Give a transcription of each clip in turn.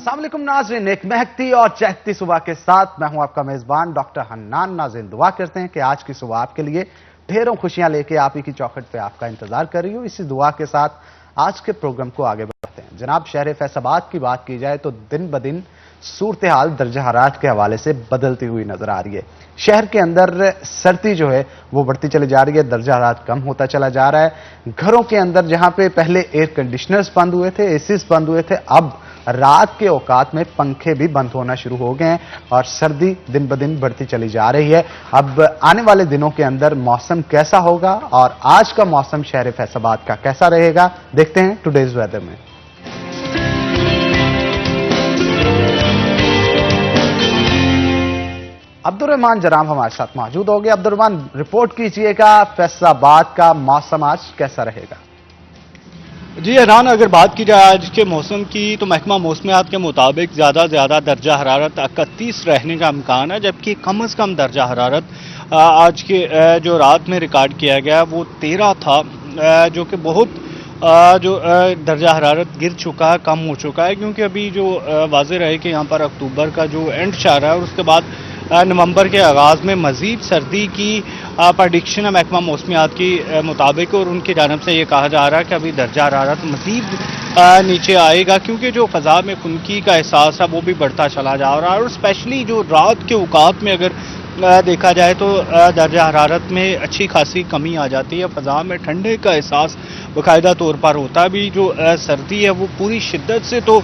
अस्सलाम वालेकुम नाज़रीन, एक महकती और चहकती सुबह के साथ मैं हूं आपका मेजबान डॉक्टर हन्नान। नाज़रीन, दुआ करते हैं कि आज की सुबह आपके लिए ढेरों खुशियां लेके आप ही की चौखट पे आपका इंतजार कर रही हूं। इसी दुआ के साथ आज के प्रोग्राम को आगे बढ़ते हैं। जनाब, शहर फैसलाबाद की बात की जाए तो दिन ब दिन सूरत हाल दर्जा हरारत के हवाले से बदलती हुई नजर आ रही है। शहर के अंदर सर्दी जो है वो बढ़ती चली जा रही है, दर्जा हरारत कम होता चला जा रहा है। घरों के अंदर जहां पे पहले एयर कंडीशनर्स बंद हुए थे, एसीज बंद हुए थे, अब रात के औकात में पंखे भी बंद होना शुरू हो गए हैं और सर्दी दिन ब दिन बढ़ती चली जा रही है। अब आने वाले दिनों के अंदर मौसम कैसा होगा और आज का मौसम शहर फैसलाबाद का कैसा रहेगा, देखते हैं टुडेज वेदर में। अब्दुल रहमान जनाब हमारे साथ मौजूद हो गए। अब्दुल रहमान, रिपोर्ट कीजिएगा, फैसलाबाद का मौसम आज कैसा रहेगा? जी हरान, अगर बात की जाए आज के मौसम की तो महकमा मौसमियात के मुताबिक ज़्यादा से ज़्यादा दर्जा हरारत 31 रहने का इम्कान है, जबकि कम से कम दर्जा हरारत आज के जो रात में रिकॉर्ड किया गया वो 13 था, जो कि बहुत जो दर्जा हरारत गिर चुका है, कम हो चुका है, क्योंकि अभी जो वाज़ेह रहे कि यहाँ पर अक्टूबर का जो एंड चाह रहा है और उसके बाद नवंबर के आगाज़ में मज़ीद सर्दी की प्रडिक्शन है महकमा मौसमियात की मुताबिक, और उनकी जानब से ये कहा जा रहा है कि अभी दर्जा हरारत मज़ीद नीचे आएगा, क्योंकि जो फ़ज़ा में खुनकी का एहसास है वो भी बढ़ता चला जा रहा है। और स्पेशली जो रात के औकात में अगर देखा जाए तो दर्जा हरारत में अच्छी खासी कमी आ जाती है, फ़ज़ा में ठंडे का एहसास बाकायदा तौर पर होता है। अभी जो सर्दी है वो पूरी शिद्दत से तो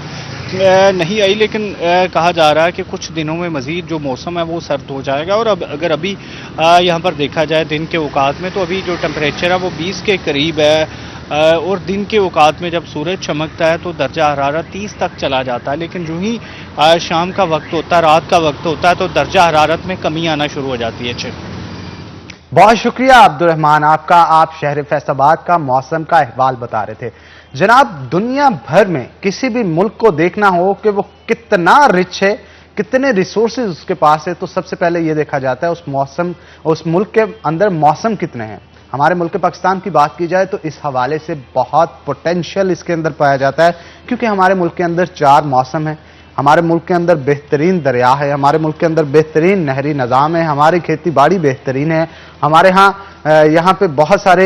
नहीं आई, लेकिन कहा जा रहा है कि कुछ दिनों में मज़ीद जो मौसम है वो सर्द हो जाएगा। और अब अगर अभी यहाँ पर देखा जाए दिन के औकात में तो अभी जो टेम्परेचर है वो 20 के करीब है, और दिन के औकात में जब सूरज चमकता है तो दर्जा हरारत 30 तक चला जाता है, लेकिन जो ही शाम का वक्त होता है, रात का वक्त होता है, तो दर्जा हरारत में कमी आना शुरू हो जाती है। बहुत शुक्रिया अब्दुल रहमान आपका। आप शहर फैसलाबाद का मौसम का अहवाल बता रहे थे। जनाब, दुनिया भर में किसी भी मुल्क को देखना हो कि वो कितना रिच है, कितने रिसोर्सेज उसके पास है, तो सबसे पहले ये देखा जाता है उस मुल्क के अंदर मौसम कितने हैं। हमारे मुल्क पाकिस्तान की बात की जाए तो इस हवाले से बहुत पोटेंशियल इसके अंदर पाया जाता है, क्योंकि हमारे मुल्क के अंदर 4 मौसम है, हमारे मुल्क के अंदर बेहतरीन दरिया है, हमारे मुल्क के अंदर बेहतरीन नहरी निज़ाम है, हमारी खेती बाड़ी बेहतरीन है, हमारे यहाँ पे बहुत सारे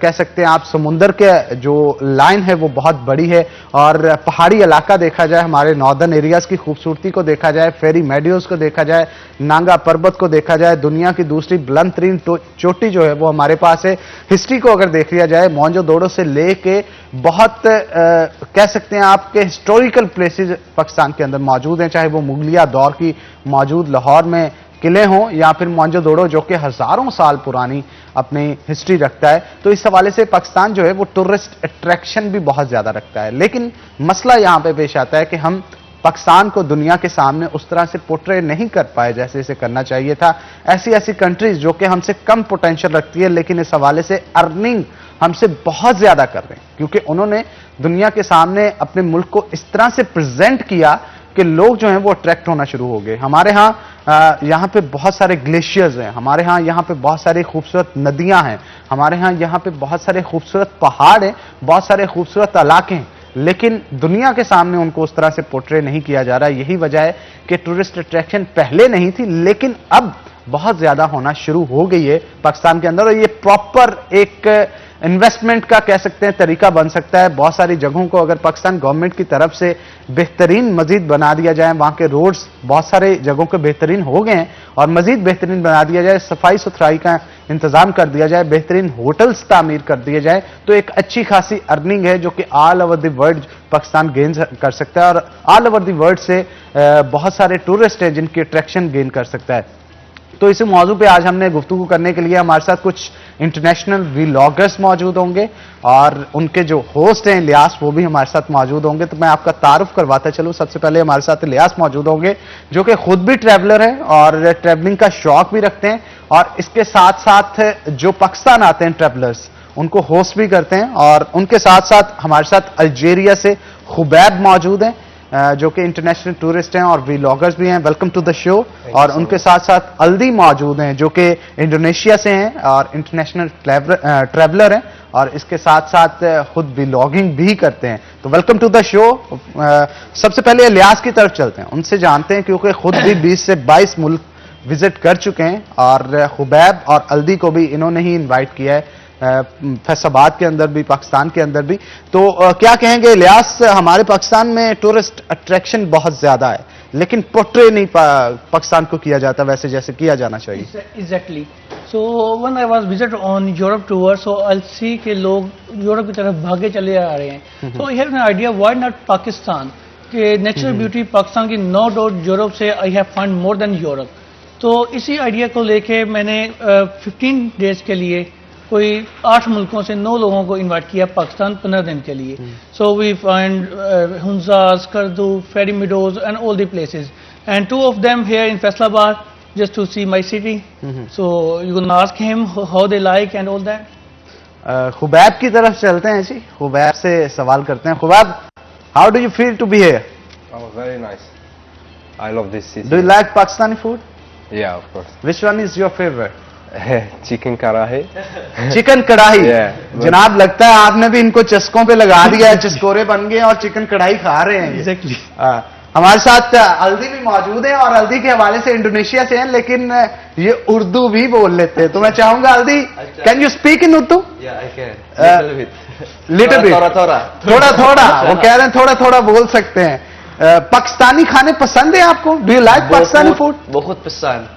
कह सकते हैं आप समुंदर के जो लाइन है वो बहुत बड़ी है, और पहाड़ी इलाका देखा जाए, हमारे नॉर्दर्न एरियाज की खूबसूरती को देखा जाए, फेरी मेडियोज को देखा जाए, नांगा पर्वत को देखा जाए, दुनिया की दूसरी बुलंद तरीन चोटी जो है वो हमारे पास है। हिस्ट्री को अगर देख लिया जाए, मोहनजोदड़ो से लेके बहुत कह सकते हैं आपके हिस्टोरिकल प्लेसेस पाकिस्तान के अंदर मौजूद हैं, चाहे वो मुगलिया दौर की मौजूद लाहौर में किले हों या फिर मोहनजोदड़ो जो कि हजारों साल पुरानी अपनी हिस्ट्री रखता है। तो इस हवाले से पाकिस्तान जो है वो टूरिस्ट अट्रैक्शन भी बहुत ज्यादा रखता है, लेकिन मसला यहां पे पेश आता है कि हम पाकिस्तान को दुनिया के सामने उस तरह से पोर्ट्रे नहीं कर पाए जैसे इसे करना चाहिए था। ऐसी कंट्रीज जो कि हमसे कम पोटेंशियल रखती है, लेकिन इस हवाले से अर्निंग हमसे बहुत ज्यादा कर रहे हैं, क्योंकि उन्होंने दुनिया के सामने अपने मुल्क को इस तरह से प्रेजेंट किया कि लोग जो हैं वो अट्रैक्ट होना शुरू हो गए। हमारे यहाँ पे बहुत सारे ग्लेशियर्स हैं, हमारे यहाँ पे बहुत सारी खूबसूरत नदियां हैं, हमारे यहाँ पे बहुत सारे खूबसूरत पहाड़ हैं, बहुत सारे खूबसूरत इलाके हैं, लेकिन दुनिया के सामने उनको उस तरह से पोर्ट्रे नहीं किया जा रहा। यही वजह है कि टूरिस्ट अट्रैक्शन पहले नहीं थी, लेकिन अब बहुत ज्यादा होना शुरू हो गई है पाकिस्तान के अंदर, और ये प्रॉपर एक इन्वेस्टमेंट का कह सकते हैं तरीका बन सकता है। बहुत सारी जगहों को अगर पाकिस्तान गवर्नमेंट की तरफ से बेहतरीन मजीद बना दिया जाए, वहां के रोड्स बहुत सारे जगहों के बेहतरीन हो गए हैं और मजीद बेहतरीन बना दिया जाए, सफाई सुथराई का इंतजाम कर दिया जाए, बेहतरीन होटल्स तामीर कर दिए जाए, तो एक अच्छी खासी अर्निंग है जो कि all over the world Pakistan gain कर सकता है, और ऑल ओवर द वर्ल्ड से बहुत सारे टूरिस्ट हैं जिनकी अट्रैक्शन गेन कर सकता है। तो इस मौजू पे आज हमने गुफ्तगू करने के लिए हमारे साथ कुछ इंटरनेशनल व्लॉगर्स मौजूद होंगे, और उनके जो होस्ट हैं इलियास वो भी हमारे साथ मौजूद होंगे। तो मैं आपका तारुफ करवाता चलूं। सबसे पहले हमारे साथ इलियास मौजूद होंगे जो कि खुद भी ट्रैवलर हैं और ट्रैवलिंग का शौक भी रखते हैं, और इसके साथ साथ जो पाकिस्तान आते हैं ट्रैवलर्स उनको होस्ट भी करते हैं। और उनके साथ साथ हमारे साथ अल्जीरिया से खुबैब मौजूद हैं जो कि इंटरनेशनल टूरिस्ट हैं और व्लॉगर्स भी हैं। Welcome to the show. और उनके साथ साथ अल्दी मौजूद हैं जो कि इंडोनेशिया से हैं और इंटरनेशनल ट्रैवलर हैं, और इसके साथ साथ खुद व्लॉगिंग भी करते हैं। तो वेलकम टू द शो। सबसे पहले इलियास की तरफ चलते हैं, उनसे जानते हैं, क्योंकि खुद भी 20 से 22 मुल्क विजिट कर चुके हैं और खुबैब और अल्दी को भी इन्होंने ही इनवाइट किया है, फैसलाबाद के अंदर भी, पाकिस्तान के अंदर भी। तो क्या कहेंगे इलियास, हमारे पाकिस्तान में टूरिस्ट अट्रैक्शन बहुत ज्यादा है, लेकिन पोर्ट्रे नहीं पाकिस्तान को किया जाता वैसे जैसे किया जाना चाहिए। Exactly. So when I was visit on Europe tour, so I'll see कि लोग यूरोप की तरफ भागे चले आ रहे हैं। So I have an idea, why not Pakistan? कि नेचुरल ब्यूटी पाकिस्तान की नो डाउट यूरोप से I have found more than Europe. तो इसी आइडिया को लेके मैंने 15 डेज के लिए कोई 8 मुल्कों से 9 लोगों को इनवाइट किया पाकिस्तान 15 दिन के लिए। So we find Hunza, Skardu, Fairy Meadows and all the places, and 2 of them here in Faisalabad just to see my city. So you can ask him how they like and all that. Khubaib की तरफ चलते हैं जी, Khubaib से सवाल करते हैं। Khubaib, how do you feel to be here? Oh, very nice. I love this city. Do you like Pakistani food? Yeah, of course. Which one is your favorite? Chicken karahi. Chicken कढ़ाई। Yeah. जनाब, लगता है आपने भी इनको चस्कों पे लगा दिया है, चस्कोरे बन गए और चिकन कढ़ाई खा रहे हैं। Exactly. हमारे साथ अल्दी भी मौजूद है और अल्दी के हवाले से इंडोनेशिया से हैं, लेकिन ये उर्दू भी बोल लेते हैं। तो मैं चाहूंगा अल्दी, can you speak in Urdu? Yeah, I can. Little bit. Little bit, थोड़ा थोड़ा थोड़ा वो कह रहे हैं थोड़ा थोड़ा बोल सकते हैं। पाकिस्तानी खाने पसंद है आपको? Do you like Pakistani food? बहुत पसंद.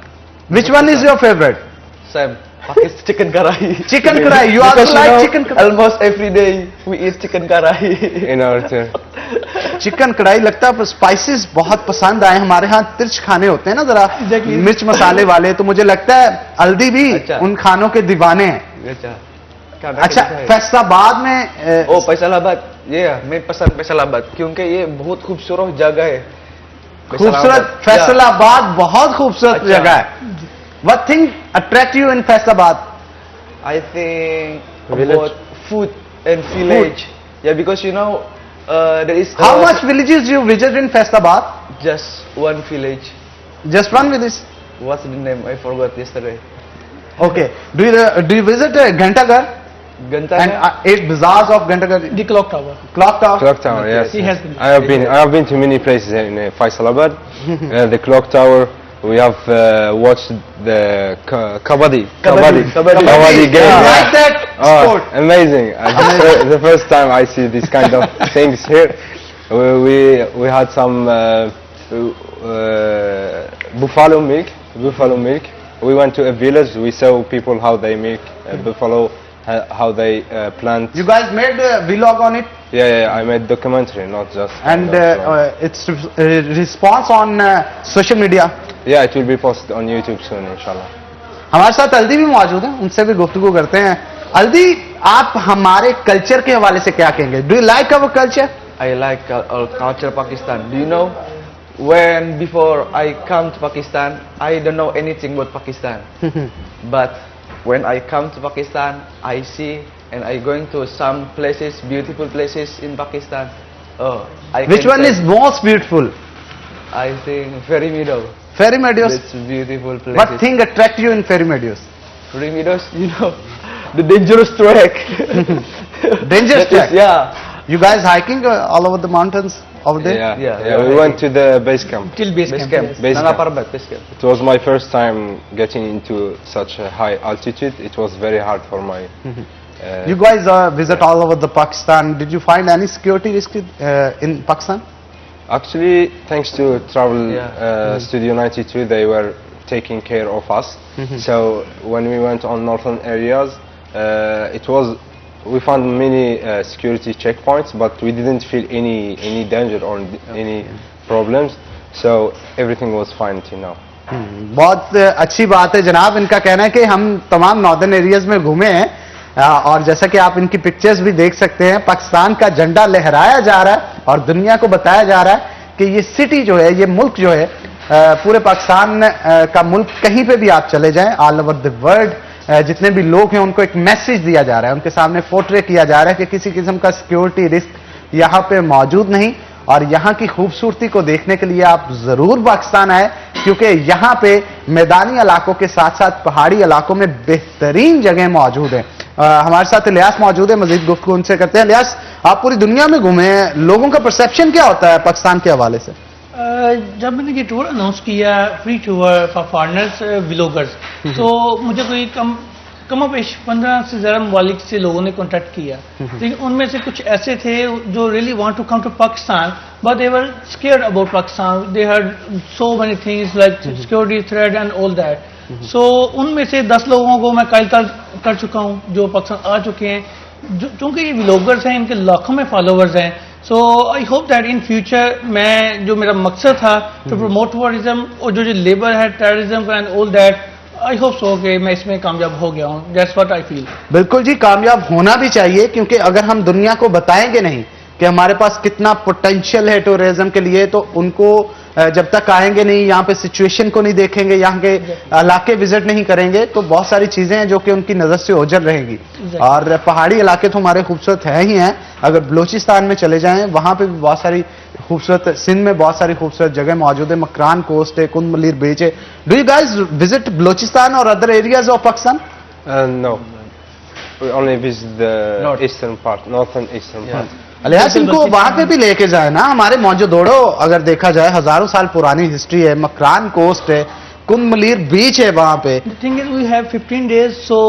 Which one is your favourite? Same. Pakistan chicken karahi. Chicken कढ़ाई। यू आल्सो लाइक चिकन कढ़ाई? Almost every day we eat chicken karahi. In our turn. Chicken कढ़ाई। लगता है स्पाइसेस बहुत पसंद आए। हमारे यहाँ तिरछ खाने होते हैं ना जरा, Exactly. मिर्च मसाले वाले, तो मुझे लगता है अल्दी भी अच्छा। उन खानों के दीवाने हैं। अच्छा, फैसलाबाद में ओ फैसलाबाद, ये मैं पसंद फैसलाबाद क्योंकि ये बहुत खूबसूरत जगह है। खूबसूरत फैसलाबाद बहुत खूबसूरत अच्छा। जगह है। What thing attract you in Faisalabad? I think Village. about food and village. Yeah, because you know there is How much villages you visit in Faisalabad? just one village. Just one village. What's the name? I forgot yesterday. Okay. Do you visit Ghantaghar and Gantana. 8 bazaars of Ghantaghar? The clock tower. Clock Tower. Clock Tower, yes. He has been. I have been to many places in Faisalabad. The Clock Tower. We have watched the kabaddi game. You yeah. like that sport? Amazing! The first time I see this kind of things here. We had some buffalo milk. We went to a village. We saw people how they milk buffalo, how they plant. You guys made a vlog on it, Yeah, I made documentary, not just. and it's response on social media. Yeah, it will be posted on YouTube soon, inshallah. हमारे साथ अल्दी भी मौजूद हैं, उनसे भी गुफ्तगू करते हैं। अल्दी, आप हमारे कल्चर के हवाले से क्या कहेंगे? Do you like our culture? I like our culture Pakistan. Do you know when before I come to Pakistan, I don't know anything about Pakistan. But when I come to Pakistan, I see and I going to some places, beautiful places in Pakistan. Oh, Which one is most beautiful? I think Ferry Meadow. Ferry Meadows. It's beautiful places. What thing attract you in Ferry Meadows? Ferry Meadows, you know, the dangerous track. Dangerous That is- track. Yeah. You guys hiking all over the mountains over there? Yeah. We went to the base camp. Till base Base camp. camp. Yes. Base Nanga camp. Parbat, base camp. It was my first time getting into such a high altitude. It was very hard for my. You guys visit all over the Pakistan. Did you find any security risk in Pakistan? Actually, thanks to Travel Yeah. Studio 92, they were taking care of us. So when we went on northern areas, we found many security checkpoints, but we didn't feel any danger or any problems. So everything was fine till now. बहुत अच्छी बात है जनाब। इनका कहना है कि हम तमाम नॉर्दर्न एरियाज में घूमे हैं और जैसा कि आप इनकी पिक्चर्स भी देख सकते हैं, पाकिस्तान का झंडा लहराया जा रहा है और दुनिया को बताया जा रहा है कि ये सिटी जो है, ये मुल्क जो है, पूरे पाकिस्तान का मुल्क, कहीं पे भी आप चले जाएं, ऑल ओवर द वर्ल्ड, जितने भी लोग हैं उनको एक मैसेज दिया जा रहा है, उनके सामने पोर्ट्रे किया जा रहा है कि किसी किस्म का सिक्योरिटी रिस्क यहाँ पे मौजूद नहीं। और यहाँ की खूबसूरती को देखने के लिए आप जरूर पाकिस्तान आए, क्योंकि यहाँ पे मैदानी इलाकों के साथ साथ पहाड़ी इलाकों में बेहतरीन जगह मौजूद हैं। हमारे साथ इलियास मौजूद है, मजीद गुफ्तगू उनसे करते हैं। इलियास, आप पूरी दुनिया में घूमे हैं, लोगों का परसेप्शन क्या होता है पाकिस्तान के हवाले से? जब मैंने ये टूर अनाउंस किया, free tour for foreigners vloggers, तो मुझे कोई कम ऑफ 15 से ज़्यादा ममालिक से लोगों ने कॉन्टैक्ट किया, लेकिन उनमें से कुछ ऐसे थे जो really want to come to Pakistan but they were scared about Pakistan, they had so many things like security threat and all that. So उनमें से 10 लोगों को मैं कल कर चुका हूँ जो पाकिस्तान आ चुके हैं, चूँकि ये व्लॉगर्स हैं, इनके लाखों में फॉलोवर्स हैं। So I hope that in future मैं जो मेरा मकसद था टू प्रमोट टूरिज्म और जो लेबर है terrorism and all that, I hope so कि मैं इसमें कामयाब हो गया हूँ। That's what I feel. बिल्कुल जी, कामयाब होना भी चाहिए, क्योंकि अगर हम दुनिया को बताएंगे नहीं कि हमारे पास कितना पोटेंशियल है टूरिज्म के लिए, तो उनको जब तक आएंगे नहीं, यहाँ पे सिचुएशन को नहीं देखेंगे, यहाँ के इलाके विजिट नहीं करेंगे, तो बहुत सारी चीजें हैं जो कि उनकी नजर से ओझल रहेंगी। और पहाड़ी इलाके तो हमारे खूबसूरत है ही हैं। अगर बलूचिस्तान में चले जाएं, वहां पे भी बहुत सारी खूबसूरत, सिंध में बहुत सारी खूबसूरत जगह मौजूद है, मकरान कोस्ट है, कुंद मलीर बीच है। Do you guys visit Balochistan और other areas of Pakistan? No, we only visit the eastern part, northern eastern part. Ilyas, इनको वहां पे भी लेके जाए ना। हमारे मौजूदोड़ो अगर देखा जाए हजारों साल पुरानी हिस्ट्री है, मकरान कोस्ट है, कुंद मलीर बीच है वहां पे। The thing is, we have 15 days, so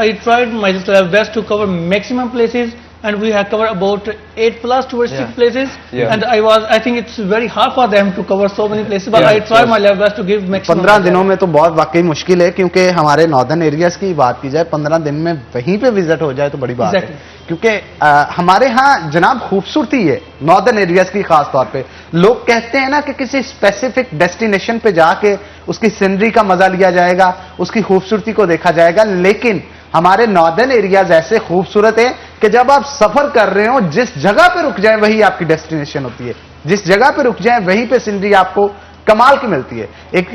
I tried my best to cover maximum places, and we have covered about 8+ touristic places. And I think it's very hard for them to cover so many places, but I tried my best to give maximum. 15 दिनों में तो बहुत वाकई मुश्किल है, क्योंकि हमारे northern areas की बात की जाए, 15 दिन में वहीं पे विजिट हो जाए तो बड़ी बात है। क्योंकि हमारे यहाँ जनाब खूबसूरती है नॉर्दर्न एरियाज की, खास तौर पे लोग कहते हैं ना कि किसी स्पेसिफिक डेस्टिनेशन पे जाके उसकी सीनरी का मजा लिया जाएगा, उसकी खूबसूरती को देखा जाएगा, लेकिन हमारे नॉर्दर्न एरियाज ऐसे खूबसूरत है कि जब आप सफर कर रहे हो, जिस जगह पे रुक जाए वही आपकी डेस्टिनेशन होती है, जिस जगह पे रुक जाए वहीं पे सीनरी आपको कमाल की मिलती है। एक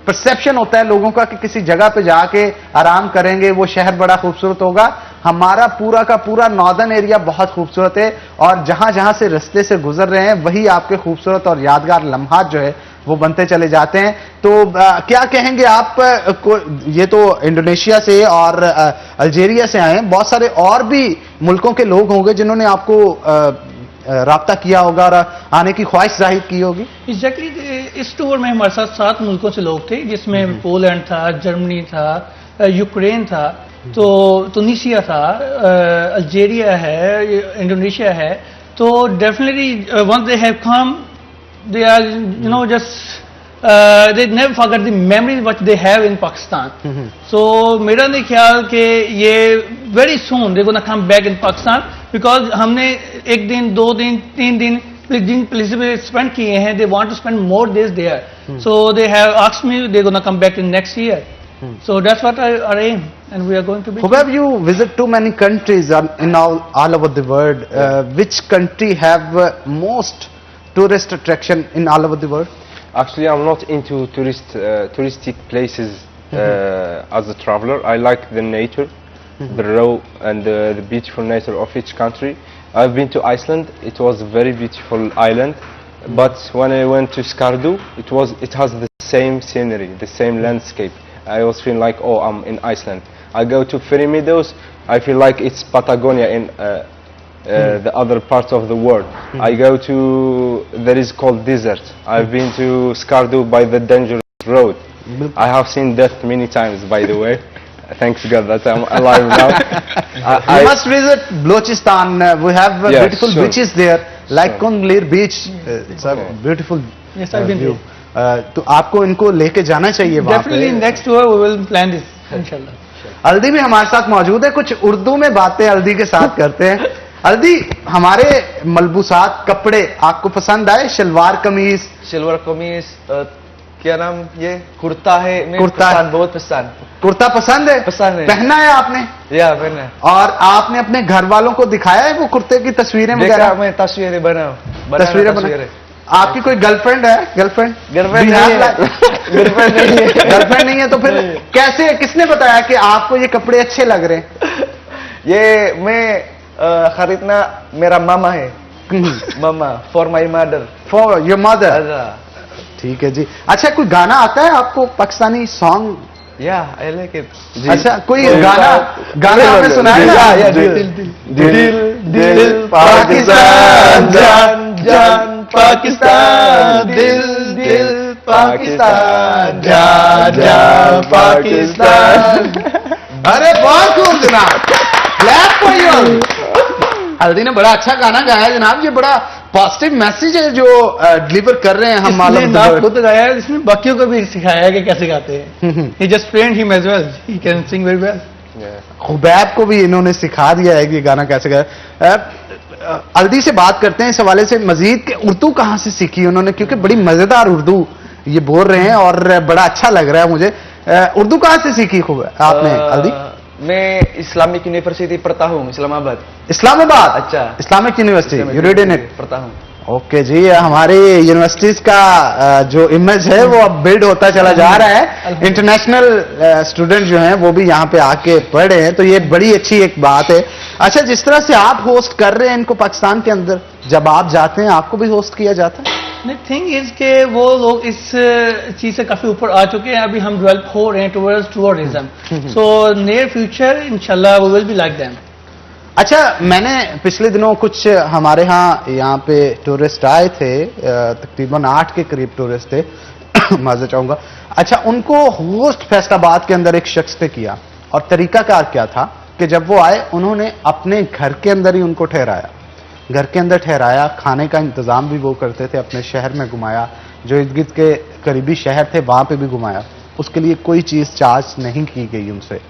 परसेप्शन होता है लोगों का कि किसी जगह पे जाके आराम करेंगे वो शहर बड़ा खूबसूरत होगा। हमारा पूरा का पूरा नॉर्दर्न एरिया बहुत खूबसूरत है, और जहां जहां से रास्ते से गुजर रहे हैं वही आपके खूबसूरत और यादगार लम्हात जो है वो बनते चले जाते हैं। तो क्या कहेंगे आप ये तो इंडोनेशिया से और अल्जीरिया से आए हैं, बहुत सारे और भी मुल्कों के लोग होंगे जिन्होंने आपको राब्ता किया होगा और आने की ख्वाहिश जाहिर की होगी? एग्जैक्टली, इस टूर में हमारे साथ 7 मुल्कों से लोग थे, जिसमें पोलैंड था, जर्मनी था, यूक्रेन था, तो तुनिसिया था, अल्जीरिया है, इंडोनेशिया है। तो definitely once they have come, they are, you know, just they never forget the memories what they have in Pakistan. So मेरा नहीं ख्याल कि ये very soon they're gonna come back in Pakistan, because हमने 1 दिन 2 दिन 3 दिन जिन places पे spend किए हैं, they want to spend more days there. So they have asked me they're gonna come back in next year. So that's what our aim, and we are going to be. However, you visit too many countries in all over the world. Which country have most tourist attraction in all over the world? Actually, I'm not into touristic places as a traveler. I like the nature, the raw and the beautiful nature of each country. I've been to Iceland. It was a very beautiful island. But when I went to Skardu, it has the same scenery, the same landscape. I was feeling like, oh, I'm in Iceland. I go to Ferry Meadows, I feel like it's Patagonia in the other parts of the world. I go to, there is called desert. I've been to Skardu by the dangerous road. I have seen death many times, by the way. Thanks God that I'm alive now. You must visit Balochistan. We have beautiful beaches there, like Kund Mlir beach. It's a beautiful Yes, I've been view. तो आपको इनको लेके जाना चाहिए वहाँ पे। Definitely next tour we will plan this, inshallah. हल्दी भी हमारे साथ मौजूद है, कुछ उर्दू में बातें हल्दी के साथ करते हैं। हल्दी, हमारे मलबूसात कपड़े आपको पसंद आए? शलवार कमीज, क्या नाम ये कुर्ता है, कुर्ता पसंद, बहुत पसंद। कुर्ता पसंद है? पसंद है। पहना है आपने? या पहना है। और आपने अपने घर वालों को दिखाया है वो कुर्ते की तस्वीरें वगैरह? मैं तस्वीरें तस्वीरें बना। आपकी कोई गर्लफ्रेंड है? गर्लफ्रेंड नहीं है। गर्लफ्रेंड नहीं है तो फिर कैसे, किसने बताया कि आपको ये कपड़े अच्छे लग रहे हैं? ये मैं खरीदना मेरा मामा है। मामा, for my mother. For your mother. ठीक है जी। अच्छा, कोई गाना आता है आपको, Pakistani song Yeah, I like it. अच्छा, कोई गाना हमें सुनाए ना? दिल पाकिस्तान जान जान पाकिस्तान दिल पाकिस्तान जान जान पाकिस्तान। अरे बहुत खूब जनाब, क्लैप फॉर यू। हल्दी ने बड़ा अच्छा गाना गाया है जनाब, ये बड़ा पॉजिटिव मैसेज है जो डिलीवर कर रहे हैं हम मालूम ना खुद गाया है, इसमें बाकियों को भी सिखाया है कि कैसे गाते हैं। He just trained him as well. He can sing very well. Khubaib को भी इन्होंने सिखा दिया है कि ये गाना कैसे गाया। हल्दी से बात करते हैं इस हवाले से मजीद कि उर्दू कहाँ से सीखी उन्होंने, क्योंकि बड़ी मजेदार उर्दू ये बोल रहे हैं और बड़ा अच्छा लग रहा है मुझे। उर्दू कहाँ से सीखी खूब आपने हल्दी? मैं इस्लामिक यूनिवर्सिटी पढ़ता हूँ, इस्लामाबाद। इस्लामाबाद? अच्छा, Islamic university, you read in it? पढ़ता हूँ। ओके जी, हमारी यूनिवर्सिटीज का जो इमेज है वो अब बिल्ड होता चला जा रहा है। इंटरनेशनल स्टूडेंट जो हैं वो भी यहाँ पे आके पढ़ रहे हैं, तो ये बड़ी अच्छी एक बात है। अच्छा, जिस तरह से आप होस्ट कर रहे हैं इनको पाकिस्तान के अंदर, जब आप जाते हैं आपको भी होस्ट किया जाता है? नहीं, थिंग इज के वो लोग इस चीज से काफी ऊपर आ चुके हैं, अभी हम डेवलप हो रहे हैं towards tourism. So near future इंशाल्लाह we will be like them. अच्छा, मैंने पिछले दिनों कुछ हमारे यहाँ पे टूरिस्ट आए थे, तकरीबन 8 के करीब टूरिस्ट थे, माजर चाहूंगा। अच्छा, उनको होस्ट फैसलाबाद के अंदर एक शख्स ने किया, और तरीकाकार क्या था कि जब वो आए उन्होंने अपने घर के अंदर ही उनको ठहराया, घर के अंदर ठहराया, खाने का इंतजाम भी वो करते थे, अपने शहर में घुमाया, जो इर्द गिर्द के करीबी शहर थे वहां पे भी घुमाया, उसके लिए कोई चीज चार्ज नहीं की गई उनसे।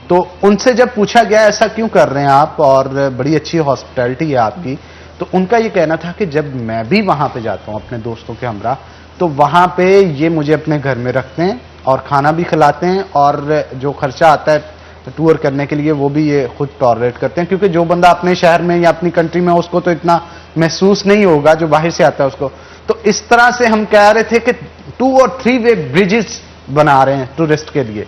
तो उनसे जब पूछा गया ऐसा क्यों कर रहे हैं आप, और बड़ी अच्छी हॉस्पिटैलिटी है आपकी, तो उनका ये कहना था कि जब मैं भी वहां पे जाता हूं अपने दोस्तों के हमरा, तो वहां पे ये मुझे अपने घर में रखते हैं और खाना भी खिलाते हैं, और जो खर्चा आता है टूर करने के लिए वो भी ये खुद टॉलरेट करते हैं, क्योंकि जो बंदा अपने शहर में या अपनी कंट्री में उसको तो इतना महसूस नहीं होगा जो बाहर से आता है उसको। तो इस तरह से हम कह रहे थे कि 2 और 3 वे ब्रिजेस बना रहे हैं टूरिस्ट के लिए,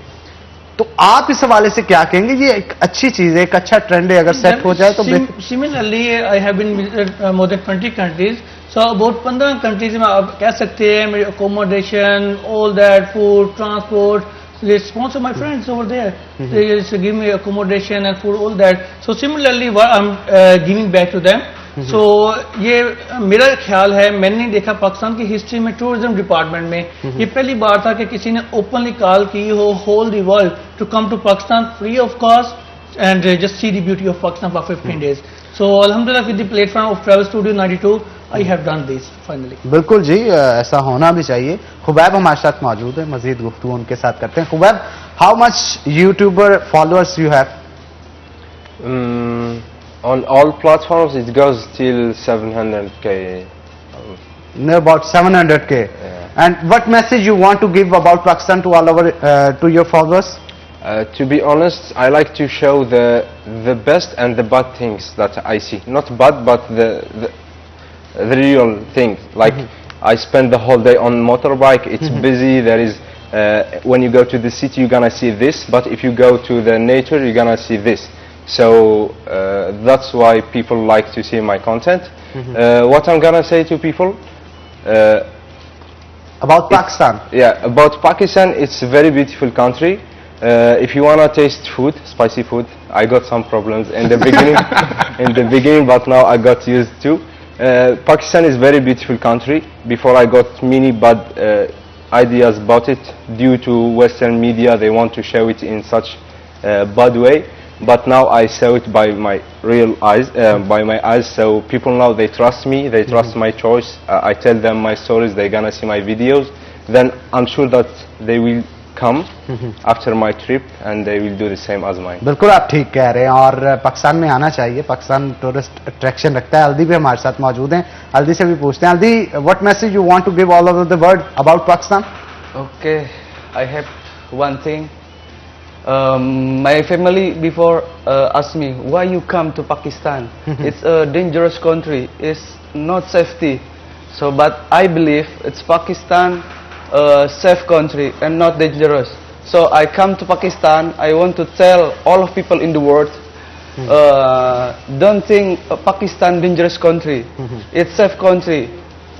तो आप इस हवाले से क्या कहेंगे? ये एक अच्छी चीज है, एक अच्छा ट्रेंड है, अगर सेट हो जाए तो। Similarly I have been visited more than 20 countries, so about 15 countries में आप कह सकते हैं मेरी accommodation, all that, food, transport, they sponsor my friends over there. They just give me accommodation and food, all that. So similarly what I'm giving back to them. So ये मेरा ख्याल है, मैंने नहीं देखा पाकिस्तान की हिस्ट्री में टूरिज्म डिपार्टमेंट में ये पहली बार था कि किसी ने ओपनली कॉल की हो whole the world to come to Pakistan free of cost and just see the beauty of Pakistan for 15 days. So अल्हम्दुलिल्लाह with the platform of travel studio 92 I have done this finally. बिल्कुल जी, ऐसा होना भी चाहिए। Khubaib हमारे साथ मौजूद है, मजीद गुफ्तगू उनके साथ करते हैं। Khubaib, how much YouTuber followers you have? On all platforms it goes till 700k. About 700k. Yeah. And what message you want to give about Pakistan to all our to your followers? To be honest, I like to show the best and the bad things that I see. Not bad, but the real thing. Like I spend the whole day on motorbike. It's busy. There is when you go to the city, you're gonna see this. But if you go to the nature, you're gonna see this. So that's why people like to see my content. What I'm gonna say to people About Pakistan? Yeah, about Pakistan. It's a very beautiful country. If you wanna taste food, spicy food, I got some problems in the beginning, but now I got used to. Pakistan is very beautiful country. Before I got many bad ideas about it due to Western media. They want to show it in such bad way. But now I saw it by my real eyes, So people now they trust me. They trust my choice. I tell them my stories. They're gonna see my videos. Then I'm sure that they will come after my trip and they will do the same as mine. बिल्कुल आप ठीक कह रहे हैं, और पाकिस्तान में आना चाहिए। पाकिस्तान टूरिस्ट अट्रैक्शन रखता है। हल्दी भी हमारे साथ मौजूद हैं, हल्दी से भी पूछते हैं। हल्दी, what message you want to give all over the world about Pakistan? Okay, I have one thing. My family before asked me why you come to Pakistan. It's a dangerous country. It's not safety. So, but I believe it's Pakistan. Safe country and not dangerous. So I come to Pakistan. I want to tell all of people in the world, don't think Pakistan dangerous country. It's safe country.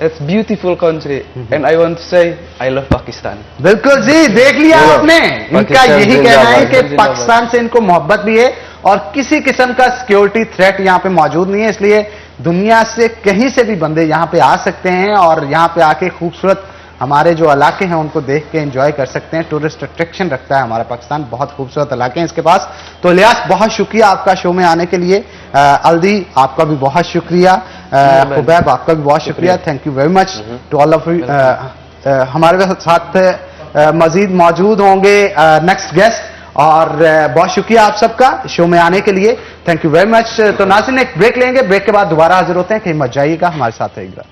It's beautiful country, and I want to say I love Pakistan. बिल्कुल जी, देख लिया चलो, आपने। इनका पाकिस्तान यही जिंदाबाद, कहना है कि जिंदाबाद। पाकिस्तान से इनको मोहब्बत भी है और किसी किस्म का सिक्योरिटी थ्रेट यहाँ पे मौजूद नहीं है, इसलिए दुनिया से कहीं से भी बंदे यहाँ पे आ सकते हैं और यहाँ पे आके खूबसूरत हमारे जो इलाके हैं उनको देख के एंजॉय कर सकते हैं। टूरिस्ट अट्रैक्शन रखता है हमारा पाकिस्तान, बहुत खूबसूरत इलाके हैं इसके पास। तो इलियास, बहुत शुक्रिया आपका शो में आने के लिए। अलदी, आपका भी बहुत शुक्रिया। खुबैब, आपका भी बहुत शुक्रिया। Thank you very much to all of you. हमारे साथ मजीद मौजूद होंगे नेक्स्ट गेस्ट, और बहुत शुक्रिया आप सबका शो में आने के लिए। Thank you very much. तो नाज़रीन, एक ब्रेक लेंगे, ब्रेक के बाद दोबारा हाजिर होते हैं। कहीं मत जाइएगा, हमारे साथ रहिएगा।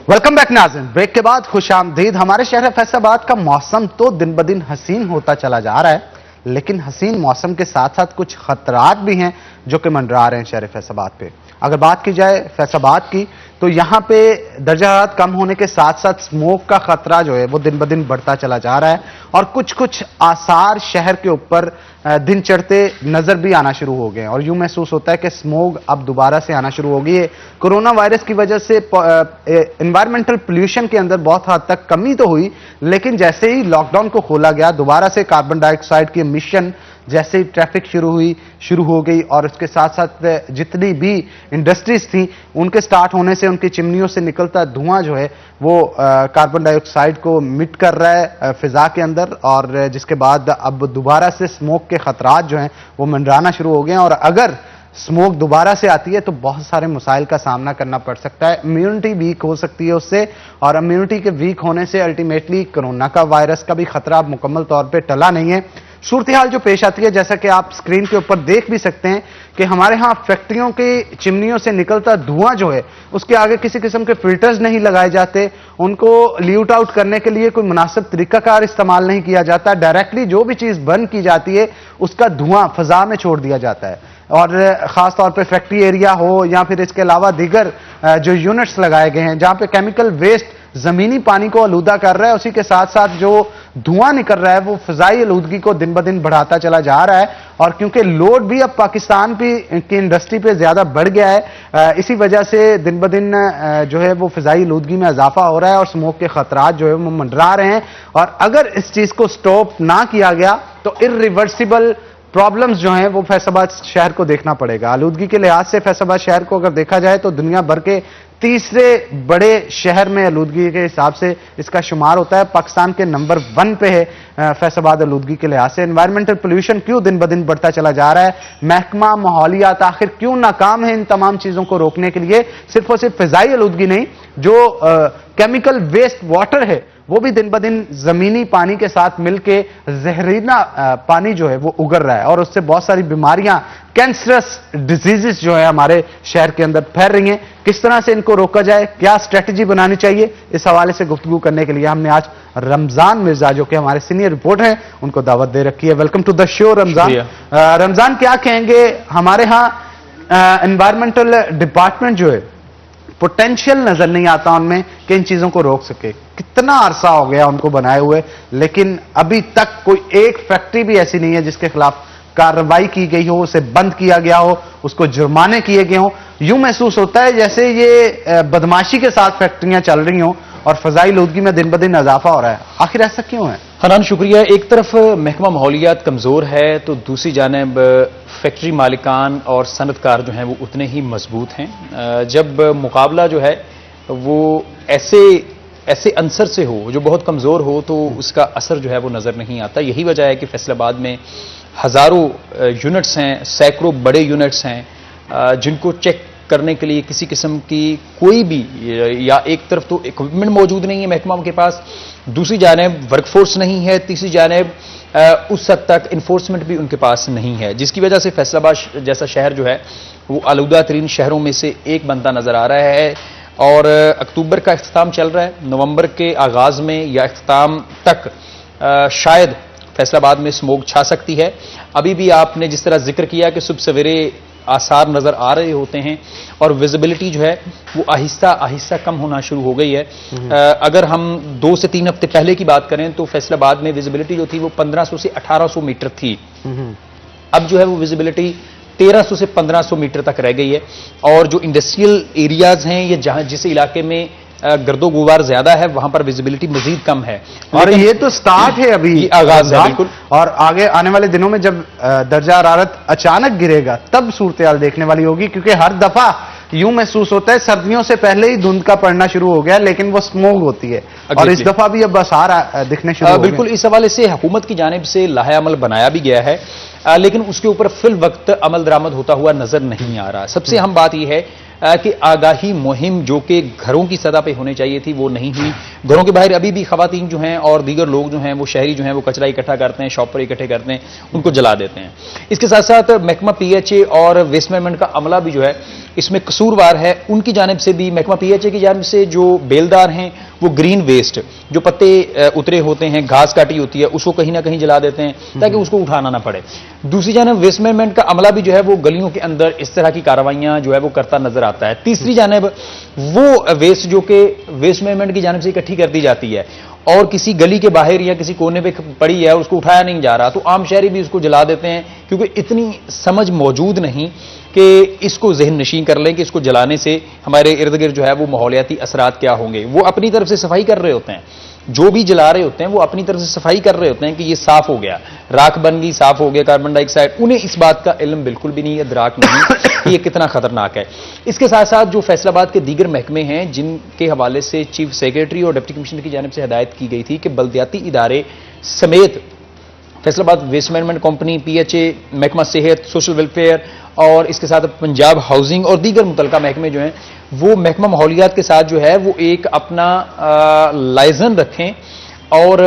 वेलकम बैक नाज़रीन, ब्रेक के बाद खुश आमदीद। हमारे शहर फैसलाबाद का मौसम तो दिन ब दिन हसीन होता चला जा रहा है, लेकिन हसीन मौसम के साथ साथ कुछ खतरात भी हैं जो कि मंडरा रहे हैं शहर फैसलाबाद पे। अगर बात की जाए फैसलाबाद की, तो यहाँ पे दर्जा हरारत कम होने के साथ साथ स्मोक का खतरा जो है वो दिन ब दिन बढ़ता चला जा रहा है और कुछ कुछ आसार शहर के ऊपर दिन चढ़ते नजर भी आना शुरू हो गए हैं और यूं महसूस होता है कि स्मोक अब दोबारा से आना शुरू हो गई है। कोरोना वायरस की वजह से एनवायरमेंटल पोल्यूशन के अंदर बहुत हद तक कमी तो हुई, लेकिन जैसे ही लॉकडाउन को खोला गया, दोबारा से कार्बन डाइऑक्साइड की एमिशन जैसे ही ट्रैफिक शुरू हो गई और उसके साथ साथ जितनी भी इंडस्ट्रीज थी उनके स्टार्ट होने से उनकी चिमनियों से निकलता धुआं जो है वो कार्बन डाइऑक्साइड को मिट कर रहा है फिजा के अंदर, और जिसके बाद अब दोबारा से स्मोक के खतरात जो हैं वो मंडराना शुरू हो गए हैं। और अगर स्मोक दोबारा से आती है तो बहुत सारे मसाइल का सामना करना पड़ सकता है, इम्यूनिटी वीक हो सकती है उससे, और इम्यूनिटी के वीक होने से अल्टीमेटली कोरोना का वायरस का भी खतरा मुकम्मल तौर पे टला नहीं है। सूरत हाल जो पेश आती है, जैसा कि आप स्क्रीन के ऊपर देख भी सकते हैं कि हमारे यहाँ फैक्ट्रियों की चिमनियों से निकलता धुआं जो है उसके आगे किसी किस्म के फिल्टर्स नहीं लगाए जाते, उनको ल्यूट आउट करने के लिए कोई मुनासिब तरीकाकार इस्तेमाल नहीं किया जाता, डायरेक्टली जो भी चीज बर्न की जाती है उसका धुआं फजा में छोड़ दिया जाता है। और खास तौर पे फैक्ट्री एरिया हो या फिर इसके अलावा दीगर जो यूनिट्स लगाए गए हैं जहां पे केमिकल वेस्ट जमीनी पानी को आलूदा कर रहा है, उसी के साथ साथ जो धुआं निकल रहा है वो फिजाई आलूदगी को दिन ब दिन बढ़ाता चला जा रहा है। और क्योंकि लोड भी अब पाकिस्तान की इंडस्ट्री पे ज्यादा बढ़ गया है, इसी वजह से दिन ब दिन जो है वो फिजाई आलूदगी में इजाफा हो रहा है और स्मोक के खतरात जो है वो मंडरा रहे हैं। और अगर इस चीज को स्टॉप ना किया गया तो इरिवर्सिबल प्रॉब्लम्स जो हैं वो फैसलाबाद शहर को देखना पड़ेगा। आलूदगी के लिहाज से फैसलाबाद शहर को अगर देखा जाए तो दुनिया भर के तीसरे बड़े शहर में आलूदगी के हिसाब से इसका शुमार होता है। पाकिस्तान के नंबर 1 पे है फैसलाबाद आलूदगी के लिहाज से। एनवायरमेंटल पोल्यूशन क्यों दिन ब दिन बढ़ता चला जा रहा है, महकमा माहौलियात आखिर क्यों नाकाम है इन तमाम चीजों को रोकने के लिए। सिर्फ और सिर्फ फिजाई आलूदगी नहीं, जो केमिकल वेस्ट वाटर है वो भी दिन ब दिन जमीनी पानी के साथ मिलके जहरीला पानी जो है वो उगर रहा है और उससे बहुत सारी बीमारियां, कैंसरस डिजीजेस जो है हमारे शहर के अंदर फैल रही हैं। किस तरह से इनको रोका जाए, क्या स्ट्रेटजी बनानी चाहिए, इस हवाले से गुफ्तगू करने के लिए हमने आज रमजान मिर्जा जो कि हमारे सीनियर रिपोर्टर हैं उनको दावत दे रखी है। Welcome to the show Ramzan. Ramzan, क्या कहेंगे, हमारे यहाँ एनवायरमेंटल डिपार्टमेंट जो है पोटेंशियल नजर नहीं आता उनमें कि इन चीजों को रोक सके। कितना अरसा हो गया उनको बनाए हुए, लेकिन अभी तक कोई एक फैक्ट्री भी ऐसी नहीं है जिसके खिलाफ कार्रवाई की गई हो, उसे बंद किया गया हो, उसको जुर्माने किए गए हो। यूं महसूस होता है जैसे ये बदमाशी के साथ फैक्ट्रियां चल रही हों और फजाई आलूदगी में दिन ब दिन इजाफा हो रहा है। आखिर ऐसा क्यों है? हनान, शुक्रिया। एक तरफ महकमा माहौलियात कमज़ोर है तो दूसरी जानिब फैक्ट्री मालिकान और सनतकार जो हैं वो उतने ही मजबूत हैं। जब मुकाबला जो है वो ऐसे अंसर से हो जो बहुत कमज़ोर हो तो उसका असर जो है वो नज़र नहीं आता। यही वजह है कि फैसलाबाद में हज़ारों यूनिट्स हैं, सैकड़ों बड़े यूनिट्स हैं जिनको चेक करने के लिए किसी किस्म की कोई भी, या एक तरफ तो इक्विपमेंट मौजूद नहीं है महकमा के पास, दूसरी जानिब वर्कफोर्स नहीं है, तीसरी जानिब उस हद तक इन्फोर्समेंट भी उनके पास नहीं है, जिसकी वजह से फैसलाबाद जैसा शहर जो है वो आलूदा तरीन शहरों में से एक बनता नजर आ रहा है। और अक्टूबर का इख्तिताम चल रहा है, नवंबर के आगाज में या इख्तिताम तक शायद फैसलाबाद में स्मोक छा सकती है। अभी भी आपने जिस तरह जिक्र किया कि सुबह सवेरे आसार नजर आ रहे होते हैं और विजिबिलिटी जो है वो आहिस्ता आहिस्ता कम होना शुरू हो गई है। अगर हम 2 से 3 हफ्ते पहले की बात करें तो फैसलाबाद में विजिबिलिटी जो थी वो 1500 से 1800 मीटर थी। अब जो है वो विजिबिलिटी 1300 से 1500 मीटर तक रह गई है। और जो इंडस्ट्रियल एरियाज हैं, ये जहां जिस इलाके में गर्दो गुबार ज्यादा है, वहां पर विजिबिलिटी मजीद कम है। और ये तो स्टार्ट है, अभी आगाज है बिल्कुल। और आगे आने वाले दिनों में जब दर्जा हरारत अचानक गिरेगा तब सूरत देखने वाली होगी, क्योंकि हर दफा यूं महसूस होता है सर्दियों से पहले ही धुंध का पड़ना शुरू हो गया, लेकिन वो स्मोक होती है। और इस दफा भी अब बसार दिखने शुरू हो गए। बिल्कुल, इस हवाले से हुकूमत की जानिब से लाहे अमल बनाया भी गया है, लेकिन उसके ऊपर फिल वक्त अमल दरामद होता हुआ नजर नहीं आ रहा। सबसे अहम बात यह है कि आगाही मुहिम जो कि घरों की सतह पे होनी चाहिए थी वो नहीं हुई। घरों के बाहर अभी भी खवातीन जो हैं और दीगर लोग जो हैं, वो शहरी जो हैं, वो कचरा इकट्ठा करते हैं, शॉप पर इकट्ठे करते हैं, उनको जला देते हैं। इसके साथ साथ महकमा PHA और वेस्ट मैनेजमेंट का अमला भी जो है इसमें कसूरवार है। उनकी जानिब से भी, महकमा PHA की जानिब से जो बेलदार हैं वो ग्रीन वेस्ट, जो पत्ते उतरे होते हैं, घास काटी होती है, उसको कहीं ना कहीं जला देते हैं ताकि उसको उठाना ना पड़े। दूसरी जानिब वेस्ट मैनेजमेंट का अमला भी जो है वो गलियों के अंदर इस तरह की कार्रवाइयां जो है वो करता नजर आता है। तीसरी जानिब वो वेस्ट जो कि वेस्ट मैनेजमेंट की जानिब से इकट्ठी कर दी जाती है और किसी गली के बाहर या किसी कोने पे पड़ी है, उसको उठाया नहीं जा रहा, तो आम शहरी भी उसको जला देते हैं, क्योंकि इतनी समझ मौजूद नहीं कि इसको जहन नशीं कर लें कि इसको जलाने से हमारे इर्द गिर्द जो है वो माहौलियाती असरात क्या होंगे। वो अपनी तरफ से सफाई कर रहे होते हैं, जो भी जला रहे होते हैं वो अपनी तरफ से सफाई कर रहे होते हैं कि ये साफ हो गया, राख बन गई, साफ हो गया कार्बन डाइऑक्साइड। उन्हें इस बात का इल्म बिल्कुल भी नहीं है, इदराक नहीं कि ये कितना खतरनाक है। इसके साथ साथ जो फैसलाबाद के दीगर महकमे हैं, जिनके हवाले से चीफ सेक्रेटरी और डिप्टी कमिश्नर की जानिब से हिदायत की गई थी कि बल्दियाती इदारे समेत Faisalabad west management company, PHA, महकमा सेहत, सोशल वेलफेयर और इसके साथ पंजाब हाउसिंग और दीगर मुतलका महकमे जो हैं वो महकमा माहौलियात के साथ जो है वो एक अपना लाइजन रखें और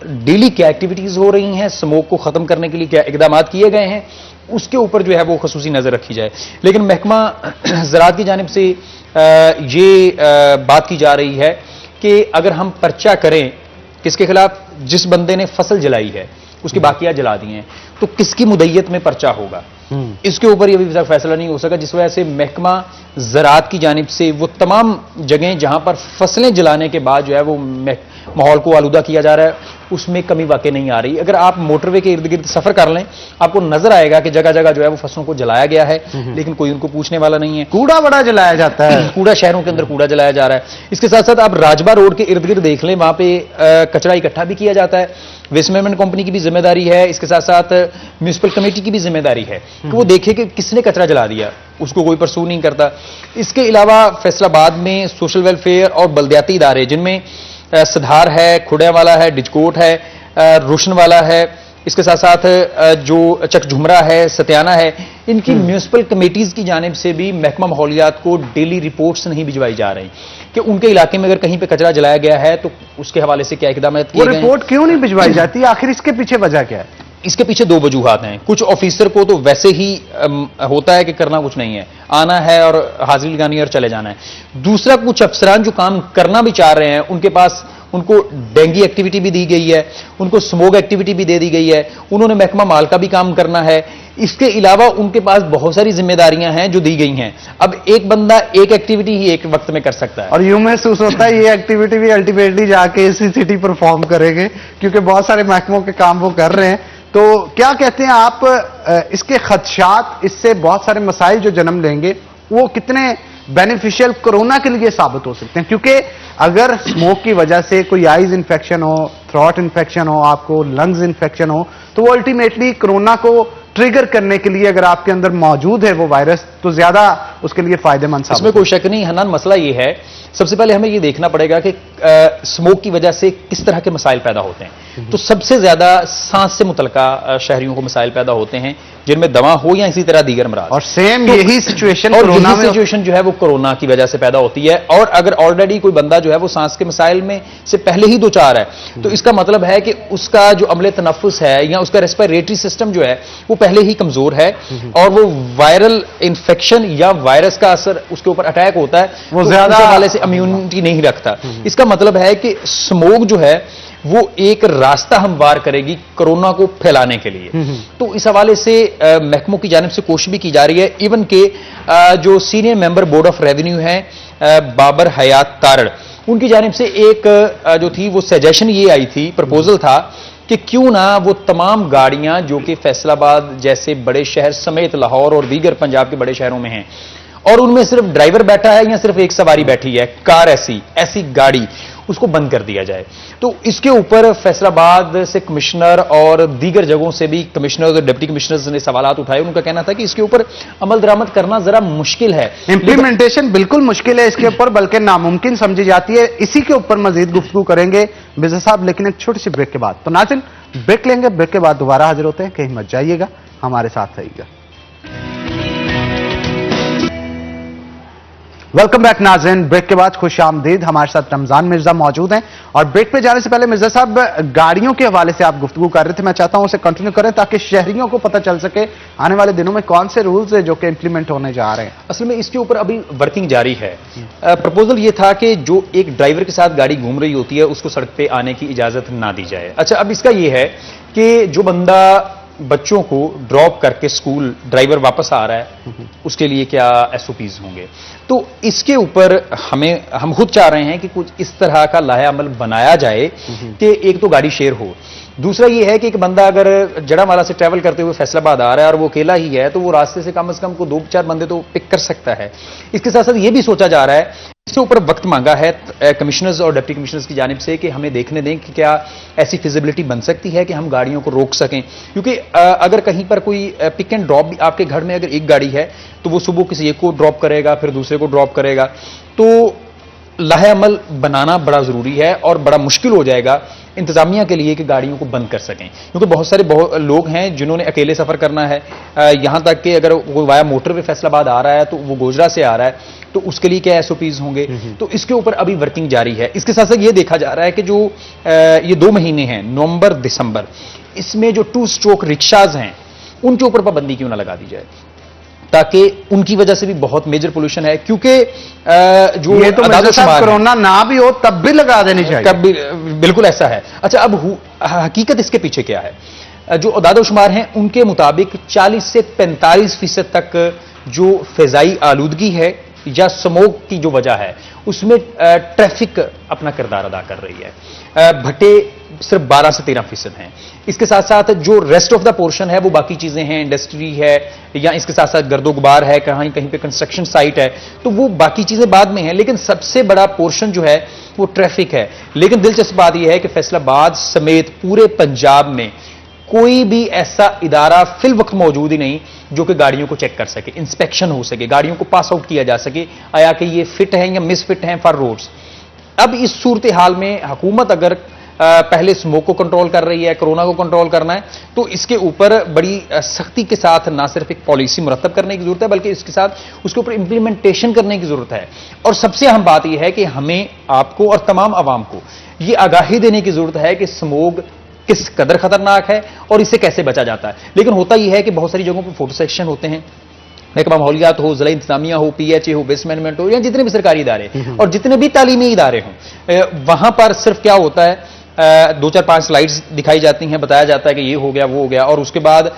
डेली क्या एक्टिविटीज हो रही हैं, स्मोक को खत्म करने के लिए क्या इकदाम किए गए हैं, उसके ऊपर जो है वो खसूसी नजर रखी जाए। लेकिन महकमा ज़राअत की जानिब से ये बात की जा रही है कि अगर हम पर्चा करें किसके खिलाफ, जिस बंदे ने फसल जलाई है उसकी बाकियात जला दी हैं, तो किसकी मुद्दत में पर्चा होगा, इसके ऊपर ये अभी तक फैसला नहीं हो सका। जिस वजह से महकमा ज़राअत की जानिब से वो तमाम जगह जहां पर फसलें जलाने के बाद जो है वो माहौल को आलूदा किया जा रहा है, उसमें कमी वाकई नहीं आ रही। अगर आप मोटरवे के इर्द गिर्द सफर कर लें, आपको नजर आएगा कि जगह जगह जो है वो फसलों को जलाया गया है, लेकिन कोई उनको पूछने वाला नहीं है। कूड़ा बड़ा जलाया जाता है, कूड़ा शहरों के अंदर कूड़ा जलाया जा रहा है। इसके साथ साथ आप राजबा रोड के इर्द गिर्द देख लें, वहां पे कचरा इकट्ठा भी किया जाता है। वेस्ट मैनेजमेंट कंपनी की भी जिम्मेदारी है, इसके साथ साथ म्यूनिसिपल कमेटी की भी जिम्मेदारी है कि वो देखे कि किसने कचरा जला दिया, उसको कोई परसू नहीं करता। इसके अलावा फैसलाबाद में सोशल वेलफेयर और बल्दियाती इदारे, जिनमें सधार है, खुड़ियावाला है, डिजकोट है, रोशनवाला है, इसके साथ साथ जो चकझुमरा है, सत्याना है, इनकी म्यूनिसिपल कमेटीज की जानिब से भी महकमा माहौलियात को डेली रिपोर्ट्स नहीं भिजवाई जा रही कि उनके इलाके में अगर कहीं पे कचरा जलाया गया है तो उसके हवाले से क्या इकदाम किए गए। रिपोर्ट क्यों नहीं भिजवाई जाती, आखिर इसके पीछे वजह क्या है? इसके पीछे दो वजूहात हैं। कुछ ऑफिसर को तो वैसे ही होता है कि करना कुछ नहीं है, आना है और हाजिरी लगानी है और चले जाना है। दूसरा, कुछ अफसरान जो काम करना भी चाह रहे हैं, उनके पास उनको डेंगी एक्टिविटी भी दी गई है, उनको स्मोक एक्टिविटी भी दे दी गई है, उन्होंने महकमा माल का भी काम करना है। इसके अलावा उनके पास बहुत सारी जिम्मेदारियां हैं जो दी गई हैं। अब एक बंदा एक एक्टिविटी ही एक वक्त में कर सकता है, और यूं महसूस होता है ये एक्टिविटी भी अल्टीमेटली जाके इसी सिटी परफॉर्म करेंगे, क्योंकि बहुत सारे महकमों के काम वो कर रहे हैं। तो क्या कहते हैं आप, इसके खदशात, इससे बहुत सारे मसाइल जो जन्म लेंगे, वो कितने बेनिफिशियल कोरोना के लिए साबित हो सकते हैं? क्योंकि अगर स्मोक की वजह से कोई आइज इंफेक्शन हो, थ्रोट इंफेक्शन हो, आपको लंग्स इंफेक्शन हो, तो वो अल्टीमेटली कोरोना को ट्रिगर करने के लिए अगर आपके अंदर मौजूद है वो वायरस, तो ज्यादा उसके लिए फायदेमंद साबित। इसमें कोई शक नहीं। हनान, मसला ये है, सबसे पहले हमें ये देखना पड़ेगा कि स्मोक की वजह से किस तरह के मसाइल पैदा होते हैं। तो सबसे ज्यादा सांस से मुतलका शहरियों को मसाइल पैदा होते हैं, जिनमें दवा हो या इसी तरह दीगर मराज। और सेम तो यही सिचुएशन और कोरोना में, सिचुएशन जो है वो कोरोना की वजह से पैदा होती है। और अगर ऑलरेडी कोई बंदा जो है वो सांस के मसाइल में से पहले ही दो चार है, तो इसका मतलब है कि उसका जो अमले तनफ्फुस है या उसका रेस्पिरेटरी सिस्टम जो है वो पहले ही कमजोर है, और वो वायरल इंफेक्शन या वायरस का असर उसके ऊपर अटैक होता है, वो तो ज्यादा उस हवाले से इम्यूनिटी नहीं रखता। इसका मतलब है कि स्मोक जो है वो एक रास्ता हमवार करेगी कोरोना को फैलाने के लिए। तो इस हवाले से महकमों की जानिब से कोशिश भी की जा रही है। इवन के जो senior member board of revenue हैं बाबर हयात तारड़, उनकी जानिब से एक जो थी वो सजेशन ये आई थी, प्रपोजल था कि क्यों ना वो तमाम गाड़ियां जो कि फैसलाबाद जैसे बड़े शहर समेत लाहौर और दीगर पंजाब के बड़े शहरों में हैं, और उनमें सिर्फ ड्राइवर बैठा है या सिर्फ एक सवारी बैठी है, कार ऐसी गाड़ी, उसको बंद कर दिया जाए। तो इसके ऊपर फैसलाबाद से कमिश्नर और दीगर जगहों से भी कमिश्नर और डिप्टी कमिश्नर्स ने सवालात उठाए। उनका कहना था कि इसके ऊपर अमल दरामद करना जरा मुश्किल है, इंप्लीमेंटेशन बिल्कुल मुश्किल है इसके ऊपर, बल्कि नामुमकिन समझी जाती है। इसी के ऊपर मजीद गुफ्तगू करेंगे मिर्जा साहब, लेकिन एक छोटी सी ब्रेक के बाद। तो नाज़रीन, ब्रेक लेंगे, ब्रेक के बाद दोबारा हाजिर होते हैं, कहीं मत जाइएगा, हमारे साथ रहिएगा। वेलकम बैक नाज़रीन, ब्रेक के बाद खुश आमदीद। हमारे साथ रमजान मिर्जा मौजूद हैं, और ब्रेक पे जाने से पहले मिर्जा साहब, गाड़ियों के हवाले से आप गुफ्तगू कर रहे थे, मैं चाहता हूं उसे कंटिन्यू करें ताकि शहरियों को पता चल सके आने वाले दिनों में कौन से रूल्स है जो कि इंप्लीमेंट होने जा रहे हैं। असल में इसके ऊपर अभी वर्किंग जारी है। प्रपोजल ये था कि जो एक ड्राइवर के साथ गाड़ी घूम रही होती है उसको सड़क पे आने की इजाजत ना दी जाए। अच्छा, अब इसका ये है कि जो बंदा बच्चों को ड्रॉप करके स्कूल ड्राइवर वापस आ रहा है, उसके लिए क्या एसओपीज होंगे। तो इसके ऊपर हम खुद चाह रहे हैं कि कुछ इस तरह का लाहे अमल बनाया जाए कि एक तो गाड़ी शेयर हो, दूसरा ये है कि एक बंदा अगर जड़ावाला से ट्रैवल करते हुए फैसलाबाद आ रहा है और वो अकेला ही है, तो वो रास्ते से कम को 2-4 बंदे तो पिक कर सकता है। इसके साथ साथ ये भी सोचा जा रहा है, इसके ऊपर वक्त मांगा है कमिश्नर्स और डिप्टी कमिश्नर्स की जानिब से कि हमें देखने दें कि क्या ऐसी फिजिबिलिटी बन सकती है कि हम गाड़ियों को रोक सकें। क्योंकि अगर कहीं पर कोई पिक एंड ड्रॉप भी, आपके घर में अगर एक गाड़ी है तो वो सुबह किसी एक को ड्रॉप करेगा, फिर दूसरे को ड्रॉप करेगा, तो लाहे अमल बनाना बड़ा जरूरी है और बड़ा मुश्किल हो जाएगा इंतजामिया के लिए कि गाड़ियों को बंद कर सकें। क्योंकि बहुत सारे लोग हैं जिन्होंने अकेले सफर करना है, यहां तक कि अगर वो वाया मोटरवे फैसलाबाद आ रहा है तो वो गोजरा से आ रहा है, तो उसके लिए क्या एसओपीज होंगे। तो इसके ऊपर अभी वर्किंग जारी है। इसके साथ साथ ये देखा जा रहा है कि जो ये 2 महीने हैं, नवंबर दिसंबर, इसमें जो 2 स्ट्रोक रिक्शाज हैं उनके ऊपर पाबंदी क्यों ना लगा दी जाए, ताकि उनकी वजह से भी बहुत मेजर पोल्यूशन है। क्योंकि जो ये तो कोरोना ना भी हो तब भी लगा देनी चाहिए, तब भी बिल्कुल ऐसा है। अच्छा, अब हकीकत इसके पीछे क्या है? जो अदाद-ओ-शुमार हैं उनके मुताबिक 40 से 45% तक जो फिजाई आलूदगी है या स्मोक की जो वजह है उसमें ट्रैफिक अपना किरदार अदा कर रही है। भट्टे सिर्फ 12 से 13% हैं। इसके साथ साथ जो रेस्ट ऑफ द पोर्शन है वो बाकी चीजें हैं, इंडस्ट्री है या इसके साथ साथ गर्दो गुबार है, कहीं कहीं पे कंस्ट्रक्शन साइट है, तो वो बाकी चीजें बाद में हैं, लेकिन सबसे बड़ा पोर्शन जो है वो ट्रैफिक है। लेकिन दिलचस्प बात यह है कि फैसलाबाद समेत पूरे पंजाब में कोई भी ऐसा इदारा फिल वक्त मौजूद ही नहीं जो कि गाड़ियों को चेक कर सके, इंस्पेक्शन हो सके, गाड़ियों को पास आउट किया जा सके, आया कि ये फिट है या मिसफिट है फॉर रोड्स। अब इस सूरत हाल में हुकूमत अगर पहले स्मोक को कंट्रोल कर रही है, कोरोना को कंट्रोल करना है, तो इसके ऊपर बड़ी सख्ती के साथ ना सिर्फ एक पॉलिसी मुरतब करने की जरूरत है बल्कि इसके साथ उसके ऊपर इंप्लीमेंटेशन करने की जरूरत है। और सबसे अहम बात यह है कि हमें, आपको और तमाम आवाम को यह आगाही देने की जरूरत है कि स्मोक किस कदर खतरनाक है और इससे कैसे बचा जाता है। लेकिन होता यह है कि बहुत सारी जगहों पर फोटो सेक्शन होते हैं, महकमा माहौलियात हो, जिला इंतजामिया हो, पीएचए हो, वेस्ट मैनेजमेंट हो, या जितने भी सरकारी इदारे और जितने भी तालीमी इदारे हों, वहां पर सिर्फ क्या होता है, 2-4-5 स्लाइड्स दिखाई जाती हैं, बताया जाता है कि ये हो गया वो हो गया, और उसके बाद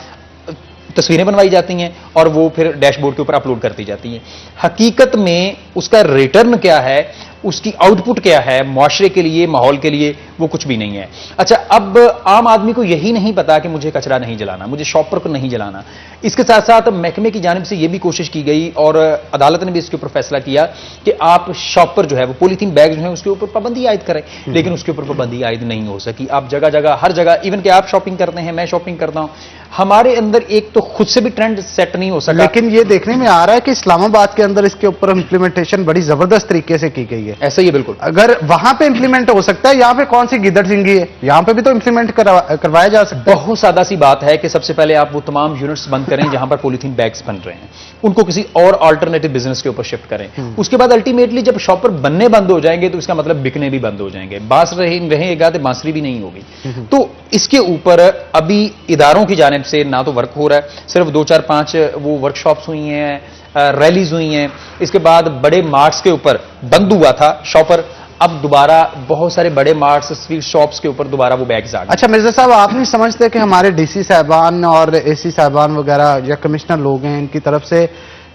तस्वीरें बनवाई जाती हैं और वो फिर डैशबोर्ड के ऊपर अपलोड करती जाती हैं। हकीकत में उसका रिटर्न क्या है, उसकी आउटपुट क्या है मुआशरे के लिए, माहौल के लिए, वो कुछ भी नहीं है। अच्छा, अब आम आदमी को यही नहीं पता कि मुझे कचरा नहीं जलाना, मुझे शॉपर को नहीं जलाना। इसके साथ साथ महकमे की जानिब से यह भी कोशिश की गई और अदालत ने भी इसके ऊपर फैसला किया कि आप शॉपर जो है, वो पॉलीथीन बैग जो है, उसके ऊपर पाबंदी आयद करें। लेकिन उसके ऊपर पाबंदी आयद नहीं हो सकी। आप जगह जगह, हर जगह, इवन कि आप शॉपिंग करते हैं, मैं शॉपिंग करता हूं, हमारे अंदर एक तो खुद से भी ट्रेंड सेट नहीं हो सका। लेकिन ये देखने में आ रहा है कि इस्लामाबाद के अंदर इसके ऊपर इंप्लीमेंटेशन बड़ी जबरदस्त तरीके से की गई है। ऐसा ही है, बिल्कुल। अगर वहां पे इंप्लीमेंट हो सकता है, यहां पे कौन सी गिदड़ सिंगी है, यहां पे भी तो इंप्लीमेंट करवाया जा सकता है। बहुत सादा सी बात है कि सबसे पहले आप वो तमाम यूनिट्स बंद करें जहां पर पॉलीथीन बैग्स बन रहे हैं, उनको किसी और अल्टरनेटिव बिजनेस के ऊपर शिफ्ट करें। उसके बाद अल्टीमेटली जब शॉपर बनने बंद हो जाएंगे तो इसका मतलब बिकने भी बंद हो जाएंगे, बांस रहेगा तो बांसुरी भी नहीं होगी। तो इसके ऊपर अभी इदारों की जानिब से ना तो वर्क हो रहा है, सिर्फ 2-4-5 वो वर्कशॉप्स हुई हैं, रैलीज हुई हैं, इसके बाद बड़े मार्ट्स के ऊपर बंद हुआ था शॉपर, अब दोबारा बहुत सारे बड़े मार्ट्स, स्वीट शॉप्स के ऊपर दोबारा वो बैग्स आ गए। अच्छा मिर्जा साहब, आप नहीं समझते कि हमारे डीसी साहबान और एसी साहबान वगैरह या कमिश्नर लोग हैं, इनकी तरफ से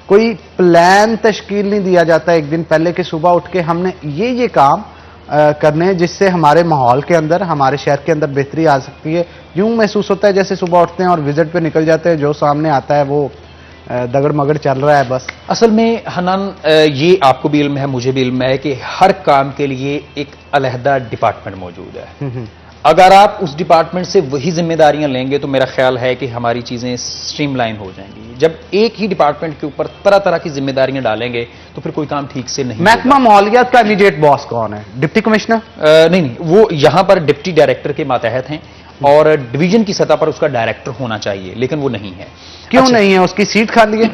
कोई प्लान तश्कील नहीं दिया जाता एक दिन पहले कि सुबह उठ के हमने ये काम करने जिससे हमारे माहौल के अंदर, हमारे शहर के अंदर बेहतरी आ सकती है। यूं महसूस होता है जैसे सुबह उठते हैं और विजिट पे निकल जाते हैं, जो सामने आता है वो दगड़ मगड़ चल रहा है बस। असल में हनान, ये आपको भी इल्म है, मुझे भी इल्म है कि हर काम के लिए एक अलहदा डिपार्टमेंट मौजूद है। अगर आप उस डिपार्टमेंट से वही जिम्मेदारियां लेंगे तो मेरा ख्याल है कि हमारी चीजें स्ट्रीमलाइन हो जाएंगी। जब एक ही डिपार्टमेंट के ऊपर तरह तरह की जिम्मेदारियां डालेंगे तो फिर कोई काम ठीक से नहीं महकमा माहौलियात का इमीडिएट बॉस कौन है? Deputy commissioner? नहीं, वो यहां पर डिप्टी डायरेक्टर के मातहत हैं और डिवीजन की सतह पर उसका डायरेक्टर होना चाहिए, लेकिन वो नहीं है। क्यों नहीं है? उसकी सीट खाली है?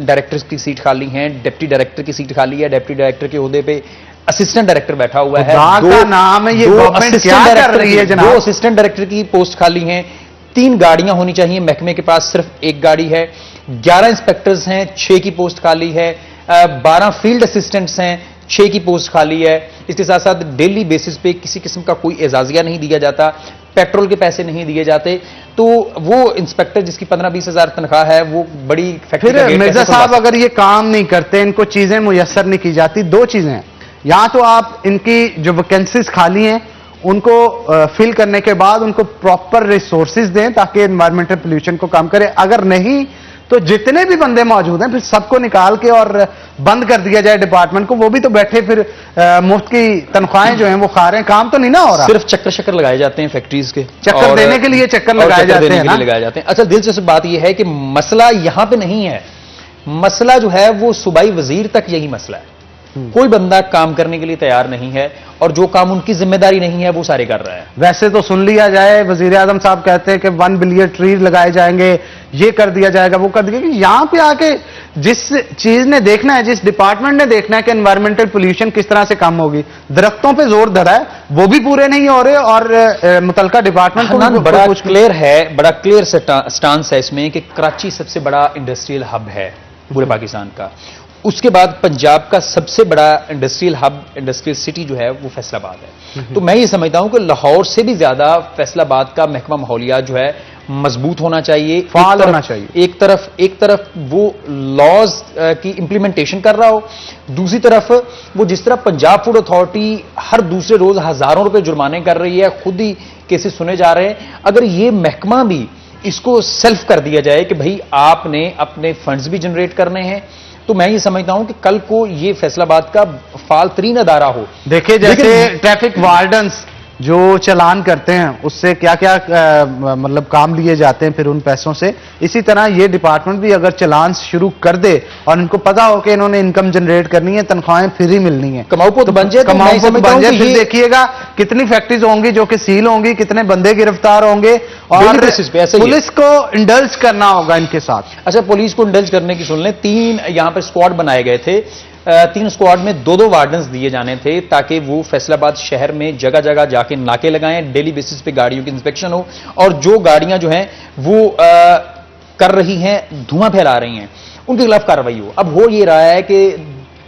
डायरेक्टर की सीट खाली है, डिप्टी डायरेक्टर की सीट खाली है। डिप्टी डायरेक्टर के ओहदे पे असिस्टेंट डायरेक्टर बैठा हुआ है। का नाम है ये, गवर्नमेंट क्या कर रही है जनाब? 2 असिस्टेंट डायरेक्टर की पोस्ट खाली हैं, 3 गाड़ियां होनी चाहिए, महकमे के पास सिर्फ 1 गाड़ी है। 11 इंस्पेक्टर्स हैं, 6 की पोस्ट खाली है। 12 फील्ड असिस्टेंट्स हैं, 6 की पोस्ट खाली है। इसके साथ साथ डेली बेसिस पे किसी किस्म का कोई एजाजिया नहीं दिया जाता, पेट्रोल के पैसे नहीं दिए जाते। तो वो इंस्पेक्टर जिसकी 15-20 हज़ार तनख्वाह है, वो बड़ी फैक्ट्री का फिर मिर्जा साहब अगर ये काम नहीं करते, इनको चीजें मुयस्सर नहीं की जाती, 2 चीजें हैं। या तो आप इनकी जो वैकेंसीज खाली हैं उनको फिल करने के बाद उनको प्रॉपर रिसोर्सेज दें ताकि एनवायरमेंटल पोल्यूशन को कम करें। अगर नहीं तो जितने भी बंदे मौजूद हैं फिर सबको निकाल के और बंद कर दिया जाए डिपार्टमेंट को। वो भी तो बैठे फिर मुफ्त की तनख्वाहें जो हैं वो खा रहे हैं, काम तो नहीं ना हो रहा। सिर्फ चक्कर शक्कर लगाए जाते हैं फैक्ट्रीज के, चक्कर देने के लिए चक्कर लगाए जाते हैं ना। लगाए जाते हैं। अच्छा, दिलचस्प बात यह है कि मसला यहां पे नहीं है, मसला जो है वो सूबाई वजीर तक यही मसला है। कोई बंदा काम करने के लिए तैयार नहीं है और जो काम उनकी जिम्मेदारी नहीं है वो सारे कर रहे हैं। वैसे तो सुन लिया जाए, वजीर आजम साहब कहते हैं कि 1 बिलियन ट्री लगाए जाएंगे, ये कर दिया जाएगा, वो कर दिया। यहां पे आके जिस चीज ने देखना है, जिस डिपार्टमेंट ने देखना है कि एनवायरमेंटल पोल्यूशन किस तरह से कम होगी, दरख्तों पे जोर धरा है, वो भी पूरे नहीं हो रहे और मुतलका डिपार्टमेंट को बड़ा क्लियर है, बड़ा क्लियर स्टांस है इसमें कि कराची सबसे बड़ा इंडस्ट्रियल हब है पूरे पाकिस्तान का। उसके बाद पंजाब का सबसे बड़ा इंडस्ट्रियल हब, इंडस्ट्रियल सिटी जो है वो फैसलाबाद है। तो मैं ये समझता हूं कि लाहौर से भी ज्यादा फैसलाबाद का महकमा माहौलियात जो है मजबूत होना चाहिए, फाल होना चाहिए। एक तरफ वो लॉज की इंप्लीमेंटेशन कर रहा हो, दूसरी तरफ वो जिस तरह पंजाब फूड अथॉरिटी हर दूसरे रोज हजारों रुपए जुर्माने कर रही है, खुद ही केसेस सुने जा रहे हैं, अगर ये महकमा भी इसको सेल्फ कर दिया जाए कि भाई आपने अपने फंड्स भी जनरेट करने हैं, तो मैं ये समझता हूं कि कल को ये फैसलाबाद का फाल तरीन अदारा हो। देखिए जैसे ट्रैफिक वार्डन्स जो चालान करते हैं उससे क्या क्या मतलब काम लिए जाते हैं फिर उन पैसों से, इसी तरह ये डिपार्टमेंट भी अगर चालान शुरू कर दे और इनको पता हो कि इन्होंने इनकम जनरेट करनी है, तनख्वाहें फ्री मिलनी है, कमाऊपोत बन जाए, फिर देखिएगा कितनी फैक्ट्रीज होंगी जो कि सील होंगी, कितने बंदे गिरफ्तार होंगे और पुलिस को इंडल्ज करना होगा इनके साथ। अच्छा, पुलिस को इंडल्ज करने की सुन लें, 3 यहां पर स्क्वाड बनाए गए थे, 3 स्क्वाड में 2-2 वार्डन्स दिए जाने थे ताकि वो फैसलाबाद शहर में जगह जगह जाके नाके लगाएं, डेली बेसिस पे गाड़ियों की इंस्पेक्शन हो और जो गाड़ियां जो हैं वो कर रही हैं, धुआं फैला रही हैं, उनके खिलाफ कार्रवाई हो। अब हो ये रहा है कि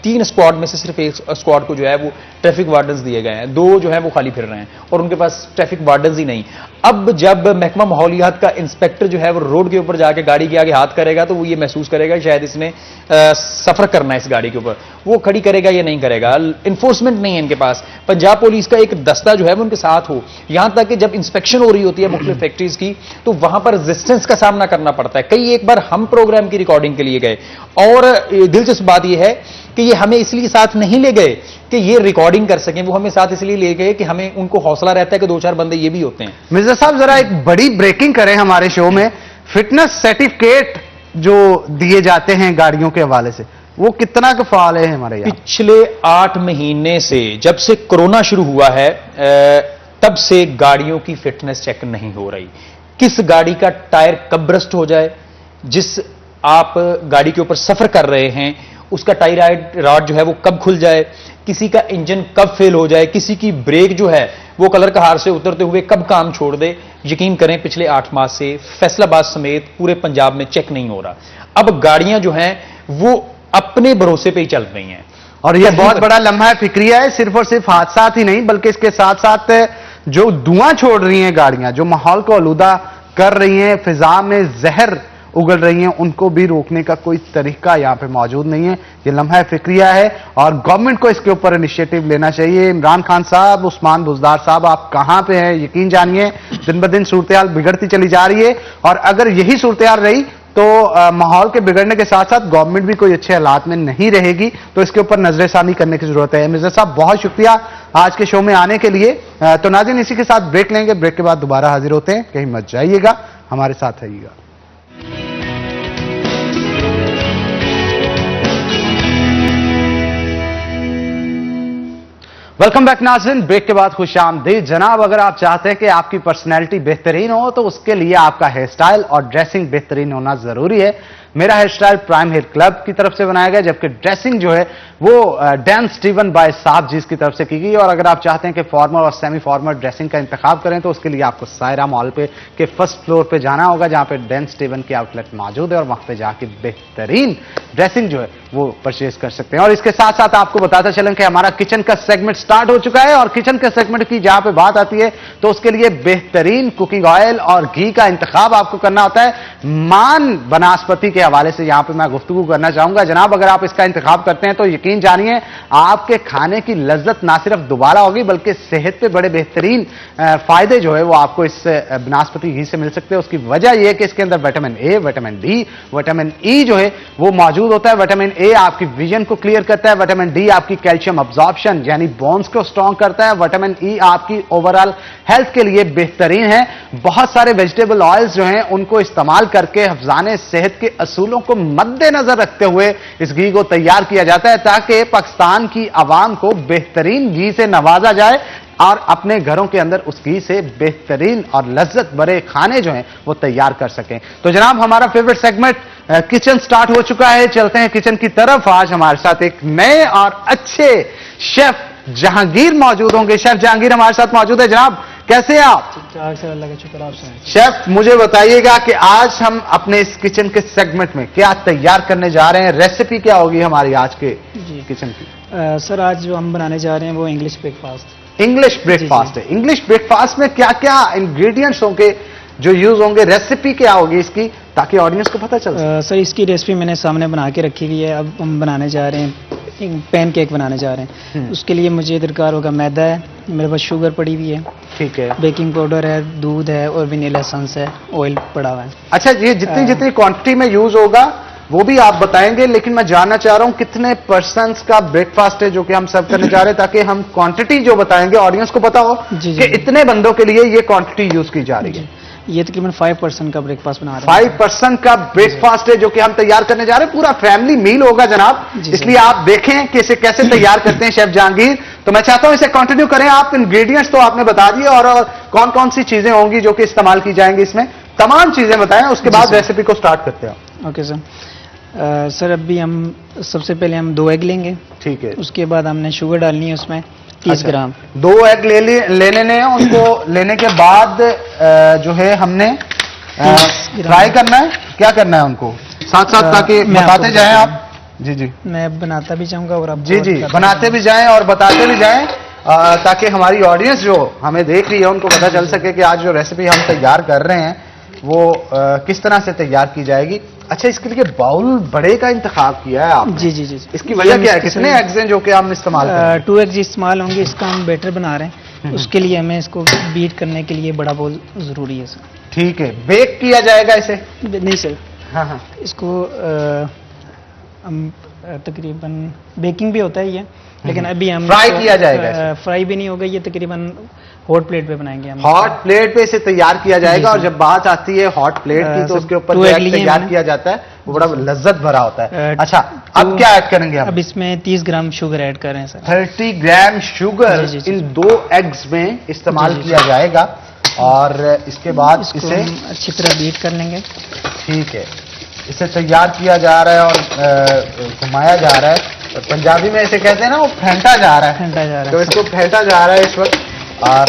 3 स्क्वाड में से सिर्फ 1 स्क्वाड को जो है वो ट्रैफिक वार्डन्स दिए गए हैं, 2 जो है वो खाली फिर रहे हैं और उनके पास ट्रैफिक वार्डन्स ही नहीं। अब जब महकमा माहौलियात का इंस्पेक्टर जो है वो रोड के ऊपर जाके गाड़ी के आगे हाथ करेगा तो वो ये महसूस करेगा शायद इसने सफर करना है इस गाड़ी के ऊपर, वो खड़ी करेगा या नहीं करेगा। इन्फोर्समेंट नहीं है इनके पास, पंजाब पुलिस का एक दस्ता जो है वो उनके साथ हो, यहां तक कि जब इंस्पेक्शन हो रही होती है मुख्तलिफ फैक्ट्रीज की तो वहां पर रेजिस्टेंस का सामना करना पड़ता है। एक बार हम प्रोग्राम की रिकॉर्डिंग के लिए गए और दिलचस्प बात यह है कि ये हमें इसलिए साथ नहीं ले गए कि ये रिकॉर्डिंग कर सकें, वो हमें साथ इसलिए ले गए कि हमें उनको हौसला रहता है कि 2-4 बंदे ये भी होते हैं। मिर्जा साहब जरा एक बड़ी ब्रेकिंग करें हमारे शो में, फिटनेस सर्टिफिकेट जो दिए जाते हैं गाड़ियों के हवाले से वो कितना का फाल है हमारे यहाँ? पिछले 8 महीने से, जब से कोरोना शुरू हुआ है तब से गाड़ियों की फिटनेस चेक नहीं हो रही। किस गाड़ी का टायर कब ब्रस्ट हो जाए, जिस आप गाड़ी के ऊपर सफर कर रहे हैं उसका टायर रॉड जो है वो कब खुल जाए, किसी का इंजन कब फेल हो जाए, किसी की ब्रेक जो है वो कलर कहार से उतरते हुए कब काम छोड़ दे, यकीन करें पिछले 8 माह से फैसलाबाद समेत पूरे पंजाब में चेक नहीं हो रहा। अब गाड़ियां जो हैं वो अपने भरोसे पे ही चल रही हैं और यह बहुत बड़ा लम्हा फिक्रिया है। सिर्फ और सिर्फ हादसात ही नहीं बल्कि इसके साथ साथ जो धुआं छोड़ रही हैं गाड़ियां, जो माहौल को आलूदा कर रही हैं, फिजा में जहर उगल रही हैं उनको भी रोकने का कोई तरीका यहाँ पे मौजूद नहीं है। ये लम्हा फिक्रिया है और गवर्नमेंट को इसके ऊपर इनिशिएटिव लेना चाहिए। इमरान खान साहब, उस्मान बुज़दार साहब, आप कहां पे हैं? यकीन जानिए दिन ब दिन सूरत-ए-हाल बिगड़ती चली जा रही है और अगर यही सूरत-ए-हाल रही तो माहौल के बिगड़ने के साथ साथ गवर्नमेंट भी कोई अच्छे हालात में नहीं रहेगी। तो इसके ऊपर नजरसानी करने की जरूरत है। मिर्जा साहब, बहुत शुक्रिया आज के शो में आने के लिए। तो नाज़रीन, इसी के साथ ब्रेक लेंगे, ब्रेक के बाद दोबारा हाजिर होते हैं। कहीं मत जाइएगा, हमारे साथ रहिएगा। वेलकम बैक नाज़रीन, ब्रेक के बाद खुशामदीद। जनाब, अगर आप चाहते हैं कि आपकी पर्सनैलिटी बेहतरीन हो तो उसके लिए आपका हेयर स्टाइल और ड्रेसिंग बेहतरीन होना जरूरी है। मेरा hair style prime hair club की तरफ से बनाया गया, जबकि ड्रेसिंग जो है वो डैन स्टीवन बाय साहब जी की तरफ से की गई। और अगर आप चाहते हैं कि फॉर्मल और सेमी फॉर्मल ड्रेसिंग का इंतखाब करें तो उसके लिए आपको सायरा मॉल पे के फर्स्ट फ्लोर पे जाना होगा, जहां पे डैन स्टीवन की आउटलेट मौजूद है और वहां पे जाके बेहतरीन ड्रेसिंग जो है वो परचेज कर सकते हैं। और इसके साथ साथ आपको बताता चलें कि हमारा किचन का सेगमेंट स्टार्ट हो चुका है और किचन के सेगमेंट की जहां पे बात आती है तो उसके लिए बेहतरीन कुकिंग ऑयल और घी का इंतखाब आपको करना होता है। मान वनस्पति के हवाले से यहां पे मैं गुफ्तगू करना चाहूंगा। जनाब, अगर आप इसका इंतखाब करते हैं तो यकीन जानिए आपके खाने की लज्जत ना सिर्फ दोबारा होगी बल्कि सेहत पे बड़े बेहतरीन फायदे जो है वो आपको इस वनस्पति घी से मिल सकते हैं। उसकी वजह यह है कि इसके अंदर vitamin A, vitamin D, vitamin E जो है वो मौजूद होता है। विटामिन ए आपकी विजन को क्लियर करता है, विटामिन डी आपकी कैल्शियम अब्जॉर्प्शन यानी बोन्स को स्ट्रॉन्ग करता है, विटामिन ई आपकी ओवरऑल हेल्थ के लिए बेहतरीन है। बहुत सारे वेजिटेबल ऑयल्स जो हैं उनको इस्तेमाल करके हफ्जाने सेहत के असूलों को मद्देनजर रखते हुए इस घी को तैयार किया जाता है ताकि पाकिस्तान की आवाम को बेहतरीन घी से नवाजा जाए और अपने घरों के अंदर उस घी से बेहतरीन और लज्जत भरे खाने जो हैं वो तैयार कर सकें। तो जनाब, हमारा फेवरेट सेगमेंट किचन स्टार्ट हो चुका है। चलते हैं किचन की तरफ। आज हमारे साथ एक नए और अच्छे शेफ जहांगीर मौजूद होंगे। शेफ जहांगीर हमारे साथ मौजूद है। जनाब, कैसे हैं आप? अल्लाह का शुक्र आपसे। शेफ, मुझे बताइएगा कि आज हम अपने इस किचन के सेगमेंट में क्या तैयार करने जा रहे हैं? रेसिपी क्या होगी हमारी आज के किचन की? सर, आज जो हम बनाने जा रहे हैं वो इंग्लिश ब्रेकफास्ट। इंग्लिश ब्रेकफास्ट है। इंग्लिश ब्रेकफास्ट में क्या क्या इंग्रेडिएंट्स होंगे जो यूज होंगे? रेसिपी क्या होगी इसकी ताकि ऑडियंस को पता चल सके? सर, इसकी रेसिपी मैंने सामने बना के रखी हुई है। अब हम बनाने जा रहे हैं, पैन केक बनाने जा रहे हैं। उसके लिए मुझे दरकार होगा मैदा है, मेरे पास शुगर पड़ी हुई है, ठीक है, बेकिंग पाउडर है, दूध है और वनीला एसेंस है, ऑयल पड़ा हुआ है। अच्छा, ये जितनी जितनी क्वांटिटी में यूज होगा वो भी आप बताएंगे, लेकिन मैं जानना चाह रहा हूं कितने पर्सन्स का ब्रेकफास्ट है जो कि हम सर्व करने जा रहे हैं, ताकि हम क्वांटिटी जो बताएंगे ऑडियंस को पता हो कि इतने बंदों के लिए ये क्वांटिटी यूज की जा रही है। ये तकरीबन 5% का ब्रेकफास्ट बना रहे हैं। 5% का ब्रेकफास्ट है जो कि हम तैयार करने जा रहे हैं। पूरा फैमिली मील होगा जनाब, इसलिए आप देखें कि इसे कैसे तैयार करते हैं शेफ जहांगीर। तो मैं चाहता हूं इसे कंटिन्यू करें। आप इंग्रेडिएंट्स तो आपने बता दिए और कौन कौन सी चीजें होंगी जो कि इस्तेमाल की जाएंगी इसमें, तमाम चीजें बताएं, उसके बाद रेसिपी को स्टार्ट करते हैं। Okay sir. सर, अभी हम सबसे पहले हम 2 एग लेंगे। ठीक है। उसके बाद हमने शुगर डालनी है उसमें 30 ग्राम। 2 एग ले लेने हैं। उनको लेने के बाद जो है हमने फ्राई करना है। क्या करना है उनको साथ साथ, ताकि बताते जाएं आप? जी जी, मैं बनाता भी चाहूंगा और आप जी जी बनाते भी जाएं और बताते भी जाएं ताकि हमारी ऑडियंस जो हमें देख रही है उनको पता चल सके कि आज जो रेसिपी हम तैयार कर रहे हैं वो किस तरह से तैयार की जाएगी। अच्छा, इसके लिए बाउल बड़े का इंतखाब किया है आपने? जी जी जी। इसकी वजह क्या है? कितने एग्स हैं जो कि हम इस्तेमाल कर रहे हैं? 2 एग्स इस्तेमाल होंगे। इसका हम बैटर बना रहे हैं, उसके लिए हमें इसको बीट करने के लिए बड़ा बाउल जरूरी है सर। ठीक है। बेक किया जाएगा इसे? नहीं सर। हाँ हाँ। इसको हम तकरीबन बेकिंग भी होता है ये, लेकिन अभी हम फ्राई किया जाएगा। फ्राई भी नहीं होगा ये, तकरीबन हॉट प्लेट पे बनाएंगे हम। हॉट प्लेट पे इसे तैयार किया जाएगा और जब बात आती है हॉट प्लेट की तो उसके ऊपर जो एग तैयार किया जाता है वो बड़ा लज्जत भरा होता है। अच्छा, अब क्या ऐड करेंगे? अब इसमें 30 ग्राम शुगर ऐड कर रहे हैं sir. 30 gram sugar in 2 eggs में इस्तेमाल किया जाएगा और इसके बाद इसे अच्छी तरह बीट कर लेंगे। ठीक है। इसे तैयार किया जा रहा है और घुमाया जा रहा है। पंजाबी में इसे कहते हैं ना, वो फेंटा जा रहा है। फेंटा जा रहा है। तो इसको फेंटा जा रहा है इस वक्त। और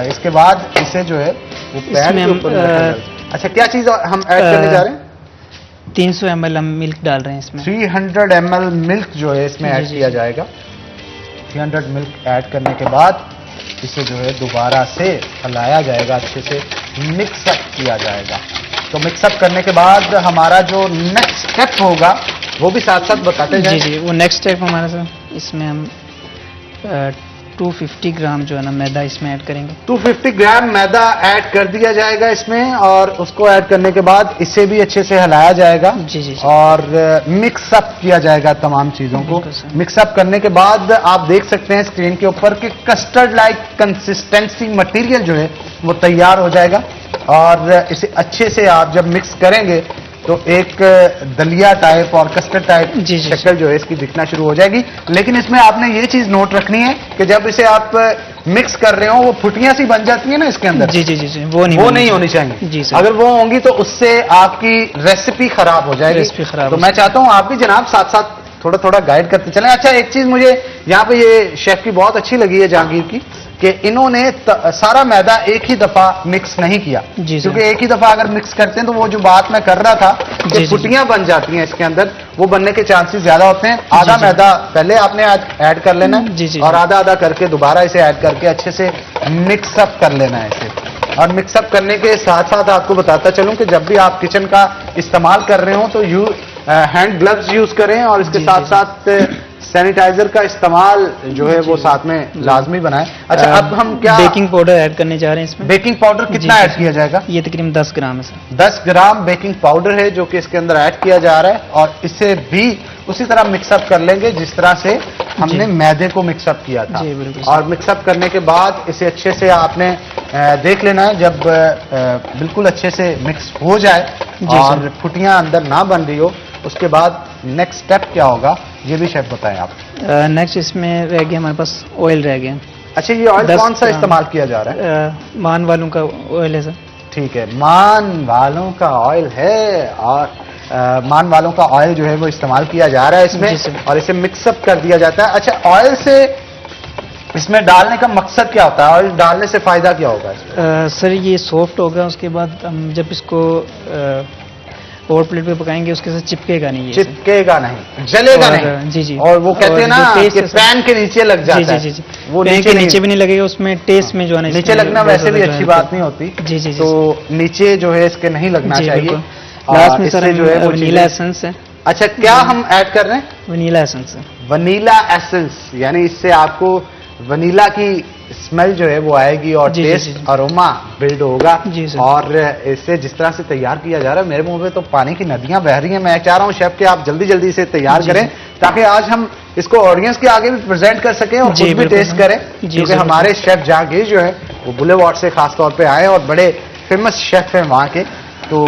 इसके बाद इसे जो है वो पैन के ऊपर अच्छा, क्या चीज हम ऐड करने जा रहे हैं? 300 ml हम मिल्क डाल रहे हैं इसमें। 300 ml मिल्क जो है इसमें ऐड किया जाएगा। 300 मिल्क ऐड करने के बाद इसे जो है दोबारा से फैलाया जाएगा, अच्छे से मिक्स अप किया जाएगा। तो मिक्सअप करने के बाद हमारा जो नेक्स्ट स्टेप होगा वो भी साथ साथ बताते जी जाएं। जी, वो नेक्स्ट स्टेप हमारा सर, इसमें हम 250 ग्राम जो है ना मैदा इसमें ऐड करेंगे। 250 ग्राम मैदा ऐड कर दिया जाएगा इसमें, और उसको ऐड करने के बाद इसे भी अच्छे से हिलाया जाएगा जी जी जी। और मिक्सअप किया जाएगा तमाम चीजों को। बिल्कुल सर। मिक्सअप करने के बाद आप देख सकते हैं स्क्रीन के ऊपर कि कस्टर्ड लाइक कंसिस्टेंसी मटेरियल जो है वो तैयार हो जाएगा, और इसे अच्छे से आप जब मिक्स करेंगे तो एक दलिया टाइप और कस्टर्ड टाइप जी, जी, शक्ल जो है इसकी दिखना शुरू हो जाएगी। लेकिन इसमें आपने ये चीज नोट रखनी है कि जब इसे आप मिक्स कर रहे हो वो फुटियां सी बन जाती है ना इसके अंदर, जी जी जी जी, वो नहीं होनी चाहिए। जी सर। अगर वो होंगी तो उससे आपकी रेसिपी खराब हो जाएगी। रेसिपी खराब तो हो मैं चाहता हूं आप भी जनाब साथ साथ थोड़ा थोड़ा गाइड करते चलें। अच्छा, एक चीज मुझे यहाँ पे ये शेफ की बहुत अच्छी लगी है जहांगीर की, कि इन्होंने सारा मैदा एक ही दफा मिक्स नहीं किया, जी सर। क्योंकि एक ही दफा अगर मिक्स करते हैं तो वो जो बात मैं कर रहा था जी, कि जी, फुटियां बन जाती हैं इसके अंदर, वो बनने के चांसेस ज्यादा होते हैं। आधा जी। मैदा पहले आपने ऐड कर लेना है जी, जी, और जी। आधा आधा करके दोबारा इसे ऐड करके अच्छे से मिक्सअप कर लेना है इसे। और मिक्सअप करने के साथ साथ आपको बताता चलूं कि जब भी आप किचन का इस्तेमाल कर रहे हो तो हैंड ग्लव्स यूज करें, और इसके जी, साथ जी, साथ सैनिटाइजर का इस्तेमाल जो है वो साथ में लाजमी बनाएं। अच्छा, अब हम क्या बेकिंग पाउडर ऐड करने जा रहे हैं इसमें। बेकिंग पाउडर कितना जी, ऐड जी। किया जाएगा? ये तकरीबन 10 ग्राम है सर। 10 ग्राम बेकिंग पाउडर है जो कि इसके अंदर ऐड किया जा रहा है, और इसे भी उसी तरह मिक्सअप कर लेंगे जिस तरह से हमने मैदे को मिक्सअप किया था। जी, बिल्कुल। और मिक्सअप करने के बाद इसे अच्छे से आपने देख लेना है, जब बिल्कुल अच्छे से मिक्स हो जाए जी, और सर। फुटियां अंदर ना बन रही हो, उसके बाद नेक्स्ट स्टेप क्या होगा ये भी शेफ बताएं आप। नेक्स्ट इसमें रह गया हमारे पास ऑयल रह गया। अच्छा, ये ऑयल 10 कौन सा ग्राम। इस्तेमाल किया जा रहा है? मान वालों का ऑयल है सर। ठीक है, मान वालों का ऑयल है, और मान वालों का ऑयल जो है वो इस्तेमाल किया जा रहा है जी, इसमें, सर। और इसे मिक्सअप कर दिया जाता है। अच्छा, ऑयल से इसमें डालने का मकसद क्या होता है? ऑयल डालने से फायदा क्या होगा इसमें? सर ये सॉफ्ट होगा, उसके बाद हम जब इसको और प्लेट पे पकाएंगे उसके साथ चिपकेगा नहीं ये सर। चिपकेगा नहीं, जलेगा और, नहीं। जी जी। और वो कहते हैं और ना जो टेस्ट कि है सर- पैन के नीचे लग जाता जी है। जी जी जी, वो पैन के नीचे नहीं- भी नहीं लगेगा, उसमें टेस्ट में जो है ना नीचे इसमें लगना बहुत वैसे भी ज़्यादा अच्छी जो है बात नहीं होती। जी जी जी। तो नीचे जो है इसके नहीं लगना जी, चाहिए। बिल्कुल। और लास्ट में इससे सर जो है वो वनीला चीज़ें- एसेंस है। अच्छा, क्या हम ऐड कर रहे हैं? वनीला एसेंस है। वनीला एसेंस, यानी इससे आपको वनीला की स्मेल जो है वो आएगी और जी, जी, टेस्ट जी, जी। अरोमा बिल्ड होगा। जी, सर। और इसे जिस तरह से तैयार किया जा रहा है, मेरे मुंह में तो पानी की नदियां बह रही हैं। मैं चाह रहा हूं शेफ कि आप जल्दी जल्दी इसे तैयार जी, करें, ताकि आज हम इसको ऑडियंस के आगे भी प्रेजेंट कर सकें और जी, खुद भी बिल्कुल, टेस्ट सर। करें, जी, क्योंकि सर, हमारे शेफ जहांगीर जो है वो बुलेवार्ड से खास तौर पे आए और बड़े फेमस शेफ हैं वहां के। तो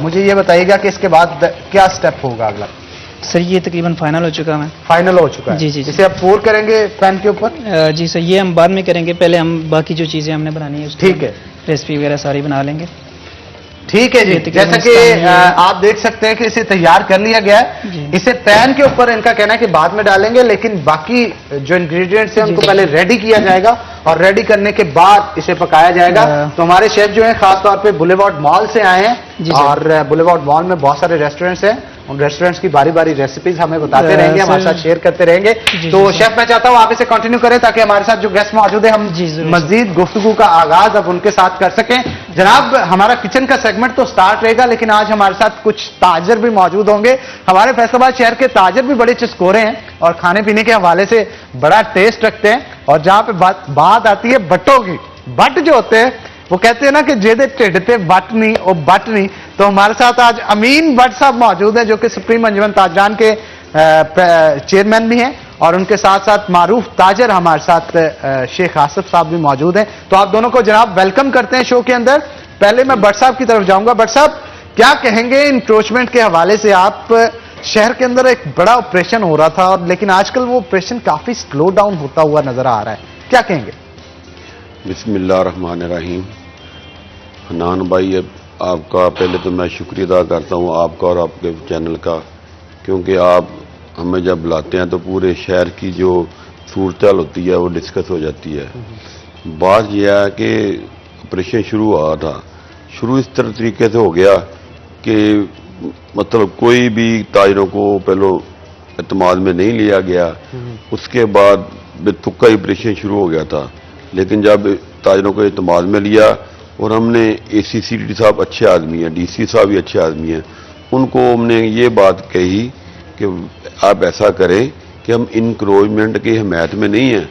मुझे ये बताइएगा कि इसके बाद क्या स्टेप होगा अगला? सर ये तकरीबन फाइनल हो चुका है। फाइनल हो चुका है। जी, जी, जी। इसे आप पोर करेंगे पैन के ऊपर? जी सर, ये हम बाद में करेंगे, पहले हम बाकी जो चीज़ें हमने बनानी है उसकी ठीक है। रेसिपी वगैरह सारी बना लेंगे। ठीक है जी, ये तकरीबन जैसा कि इसका ये- आप देख सकते हैं कि इसे तैयार कर लिया गया है। जी। इसे पैन के ऊपर इनका कहना है कि बाद में डालेंगे, लेकिन बाकी जो इंग्रेडिएंट्स हैं जी, उनको जी, पहले जी। रेडी किया जाएगा और रेडी करने के बाद इसे पकाया जाएगा। तो हमारे शेफ जो हैं खास तौर पे बुलेवार्ड मॉल से आए हैं, जी, जी। और बुलेवार्ड मॉल में बहुत सारे रेस्टोरेंट्स हैं। उन रेस्टोरेंट्स की बारी बारी रेसिपीज हमें बताते रहेंगे, हमारे सर- साथ शेयर करते रहेंगे। जी, तो जी, शेफ मैं चाहता हूं आप इसे कंटिन्यू करें ताकि हमारे साथ जो गेस्ट मौजूद है हम जी, जरूर, मजीद गुफ्तगू का आगाज अब उनके साथ कर सकें। जनाब, हमारा किचन का सेगमेंट तो स्टार्ट रहेगा, लेकिन आज हमारे साथ कुछ ताजर भी मौजूद होंगे। हमारे फैसलाबाद शहर के ताजर भी बड़े चस्कोरे हैं और खाने पीने के हवाले से बड़ा टेस्ट रखते हैं। और जहां पे बात आती है बट्टों की, बट जो होते हैं वो कहते हैं ना कि जेदे ढिड ते बट नहीं और बट नहीं। तो हमारे साथ आज अमीन भट्ट साहब मौजूद हैं जो कि सुप्रीम अंजुमन ताजरान के चेयरमैन भी हैं, और उनके साथ साथ मारूफ ताजर हमारे साथ शेख आसिफ साहब भी मौजूद हैं। तो आप दोनों को जनाब वेलकम करते हैं शो के अंदर। पहले मैं भट्ट साहब की तरफ जाऊंगा। भट्ट साहब, क्या कहेंगे इंक्रोचमेंट के हवाले से? आप शहर के अंदर एक बड़ा ऑपरेशन हो रहा था, और लेकिन आजकल वो ऑपरेशन काफी स्लो डाउन होता हुआ नजर आ रहा है, क्या कहेंगे? बिस्मिल्लाहिर्रहमानिर्रहीम। हनान भाई, अब आपका पहले तो मैं शुक्रिया अदा करता हूँ आपका और आपके चैनल का, क्योंकि आप हमें जब बुलाते हैं तो पूरे शहर की जो सूरत होती है वो डिस्कस हो जाती है। बात यह है कि ऑपरेशन शुरू हुआ था, शुरू इस तरह तरीके से हो गया कि मतलब कोई भी ताजरों को पहले एतमाद में नहीं लिया गया। उसके बाद बेतुका ऑपरेशन शुरू हो गया था, लेकिन जब ताजरों को एतमाद में लिया और हमने ACCD साहब अच्छे आदमी हैं, DC साहब भी अच्छे आदमी हैं, उनको हमने ये बात कही कि आप ऐसा करें कि हम इंक्रोचमेंट की हिमायत में नहीं हैं,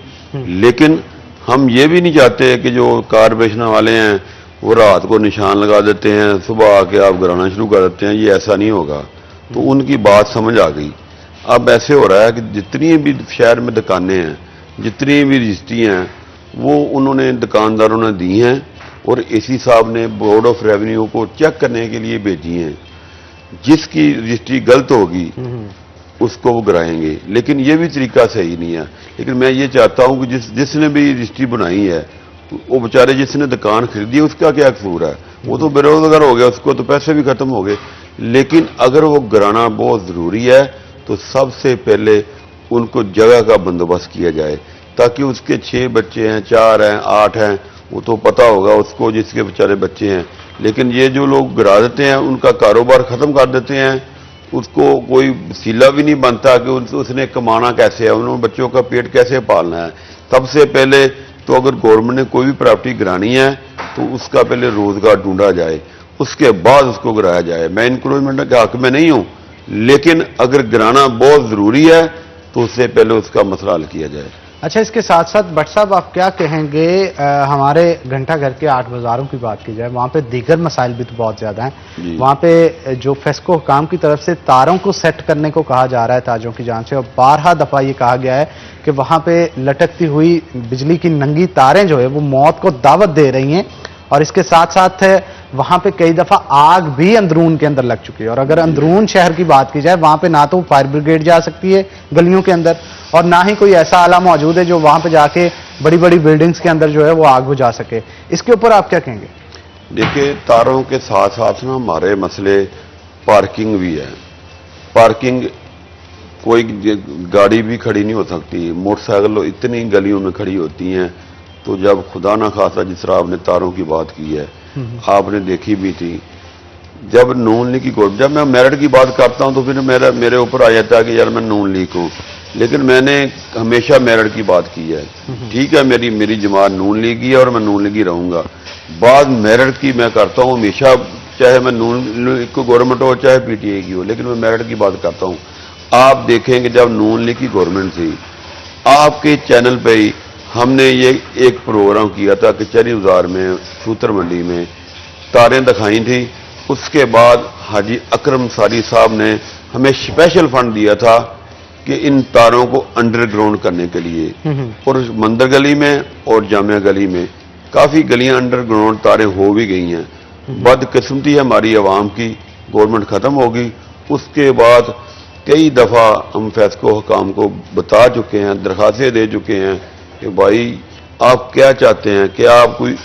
लेकिन हम ये भी नहीं चाहते कि जो कार बेचने वाले हैं वो रात को निशान लगा देते हैं, सुबह आके आप गिराना शुरू कर देते हैं, ये ऐसा नहीं होगा। तो उनकी बात समझ आ गई। अब ऐसे हो रहा है कि जितनी भी शहर में दुकानें हैं, जितनी भी रजिस्ट्री हैं, वो उन्होंने दुकानदारों ने दी हैं और AC साहब ने बोर्ड ऑफ रेवेन्यू को चेक करने के लिए भेजी हैं। जिसकी रजिस्ट्री गलत होगी उसको वो गिराएंगे, लेकिन ये भी तरीका सही नहीं है। लेकिन मैं ये चाहता हूं कि जिसने भी रजिस्ट्री बनाई है, वो बेचारे जिसने दुकान खरीदी है उसका क्या कसूर है, वो तो बेरोजगार हो गया, उसको तो पैसे भी खत्म हो गए। लेकिन अगर वो गिराना बहुत जरूरी है तो सबसे पहले उनको जगह का बंदोबस्त किया जाए, ताकि उसके 6 बच्चे हैं, 4 हैं, 8 हैं, वो तो पता होगा उसको जिसके बेचारे बच्चे हैं। लेकिन ये जो लोग गिरा देते हैं, उनका कारोबार खत्म कर देते हैं, उसको कोई वसीला भी नहीं बनता कि उसने कमाना कैसे है, उन्होंने बच्चों का पेट कैसे पालना है। सबसे पहले तो अगर गवर्नमेंट ने कोई भी प्रॉपर्टी गिरानी है तो उसका पहले रोजगार ढूंढा जाए, उसके बाद उसको गिराया जाए। मैं इंक्रोचमेंट के हक में नहीं हूं, लेकिन अगर गिराना बहुत जरूरी है तो उससे पहले उसका मसला हल किया जाए। अच्छा, इसके साथ साथ भट्ट साहब आप क्या कहेंगे, हमारे घंटा घर के 8 बाजारों की बात की जाए, वहाँ पे दीगर मसाइल भी तो बहुत ज़्यादा हैं। वहाँ पे जो फेस्को हुकाम की तरफ से तारों को सेट करने को कहा जा रहा है ताजों की जान से, और 12 दफ़ा ये कहा गया है कि वहाँ पे लटकती हुई बिजली की नंगी तारें जो है वो मौत को दावत दे रही हैं। और इसके साथ साथ वहाँ पे कई दफ़ा आग भी अंदरून के अंदर लग चुकी है। और अगर अंदरून शहर की बात की जाए, वहाँ पे ना तो फायर ब्रिगेड जा सकती है गलियों के अंदर, और ना ही कोई ऐसा आला मौजूद है जो वहाँ पे जाके बड़ी बड़ी बिल्डिंग्स के अंदर जो है वो आग बुझा सके। इसके ऊपर आप क्या कहेंगे? देखिए, तारों के साथ साथ ना हमारे मसले पार्किंग भी है। पार्किंग, कोई गाड़ी भी खड़ी नहीं हो सकती, मोटरसाइकिल इतनी गलियों में खड़ी होती हैं। तो जब खुदा ना खासा, जिस तरह आपने तारों की बात की है, आपने देखी भी थी, जब नून लीग की गवर्नमेंट, जब मैं मेरिट की बात करता हूं तो फिर मेरे ऊपर आ जाता है कि यार मैं नून लीग हूं, लेकिन मैंने हमेशा मेरिट की बात की है। ठीक है, मेरी जमात नून लीग की है और मैं नून लीग ही रहूंगा। बाद मेरिट की मैं करता हूं हमेशा, चाहे मैं नून लीग को गवर्नमेंट हो चाहे PTI की हो, लेकिन मैं मेरिट की बात करता हूं। आप देखेंगे जब नून लीग की गवर्नमेंट थी, आपके चैनल पे ही हमने ये एक प्रोग्राम किया था कचहरी बाजार में, सूत्र मंडी में तारें दिखाई थी। उसके बाद हाजी अकरम सारी साहब ने हमें स्पेशल फंड दिया था कि इन तारों को अंडरग्राउंड करने के लिए। और मंदिर गली में और जामिया गली में काफी गलियां अंडरग्राउंड तारें हो भी गई हैं। बदकिस्मती है हमारी आवाम की, गवर्नमेंट खत्म होगी, उसके बाद कई दफा हम फेस्को हुकाम को बता चुके हैं, दरखास्तें दे चुके हैं कि भाई आप क्या चाहते हैं, क्या आप कोई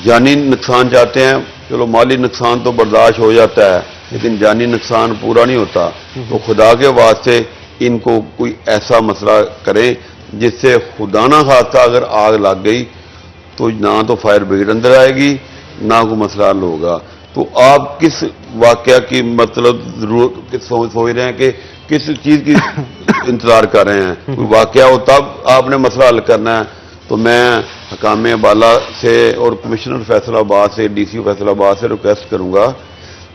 जानी नुकसान चाहते हैं? चलो माली नुकसान तो बर्दाश्त हो जाता है, लेकिन जानी नुकसान पूरा नहीं होता। तो खुदा के वास्ते इनको कोई ऐसा मसला करें जिससे खुदा ना खास्ता अगर आग लग गई तो ना तो फायर ब्रिगेड अंदर आएगी, ना कोई मसला हल होगा। तो आप किस वाकया की मतलब जरूरत सोच रहे हैं कि किस चीज की इंतजार कर रहे हैं? कोई वाकया हो तब आपने मसला हल करना है। तो मैं हकाम अबाला से और कमिश्नर फैसलाबाद से, DC फैसलाबाद से रिक्वेस्ट करूंगा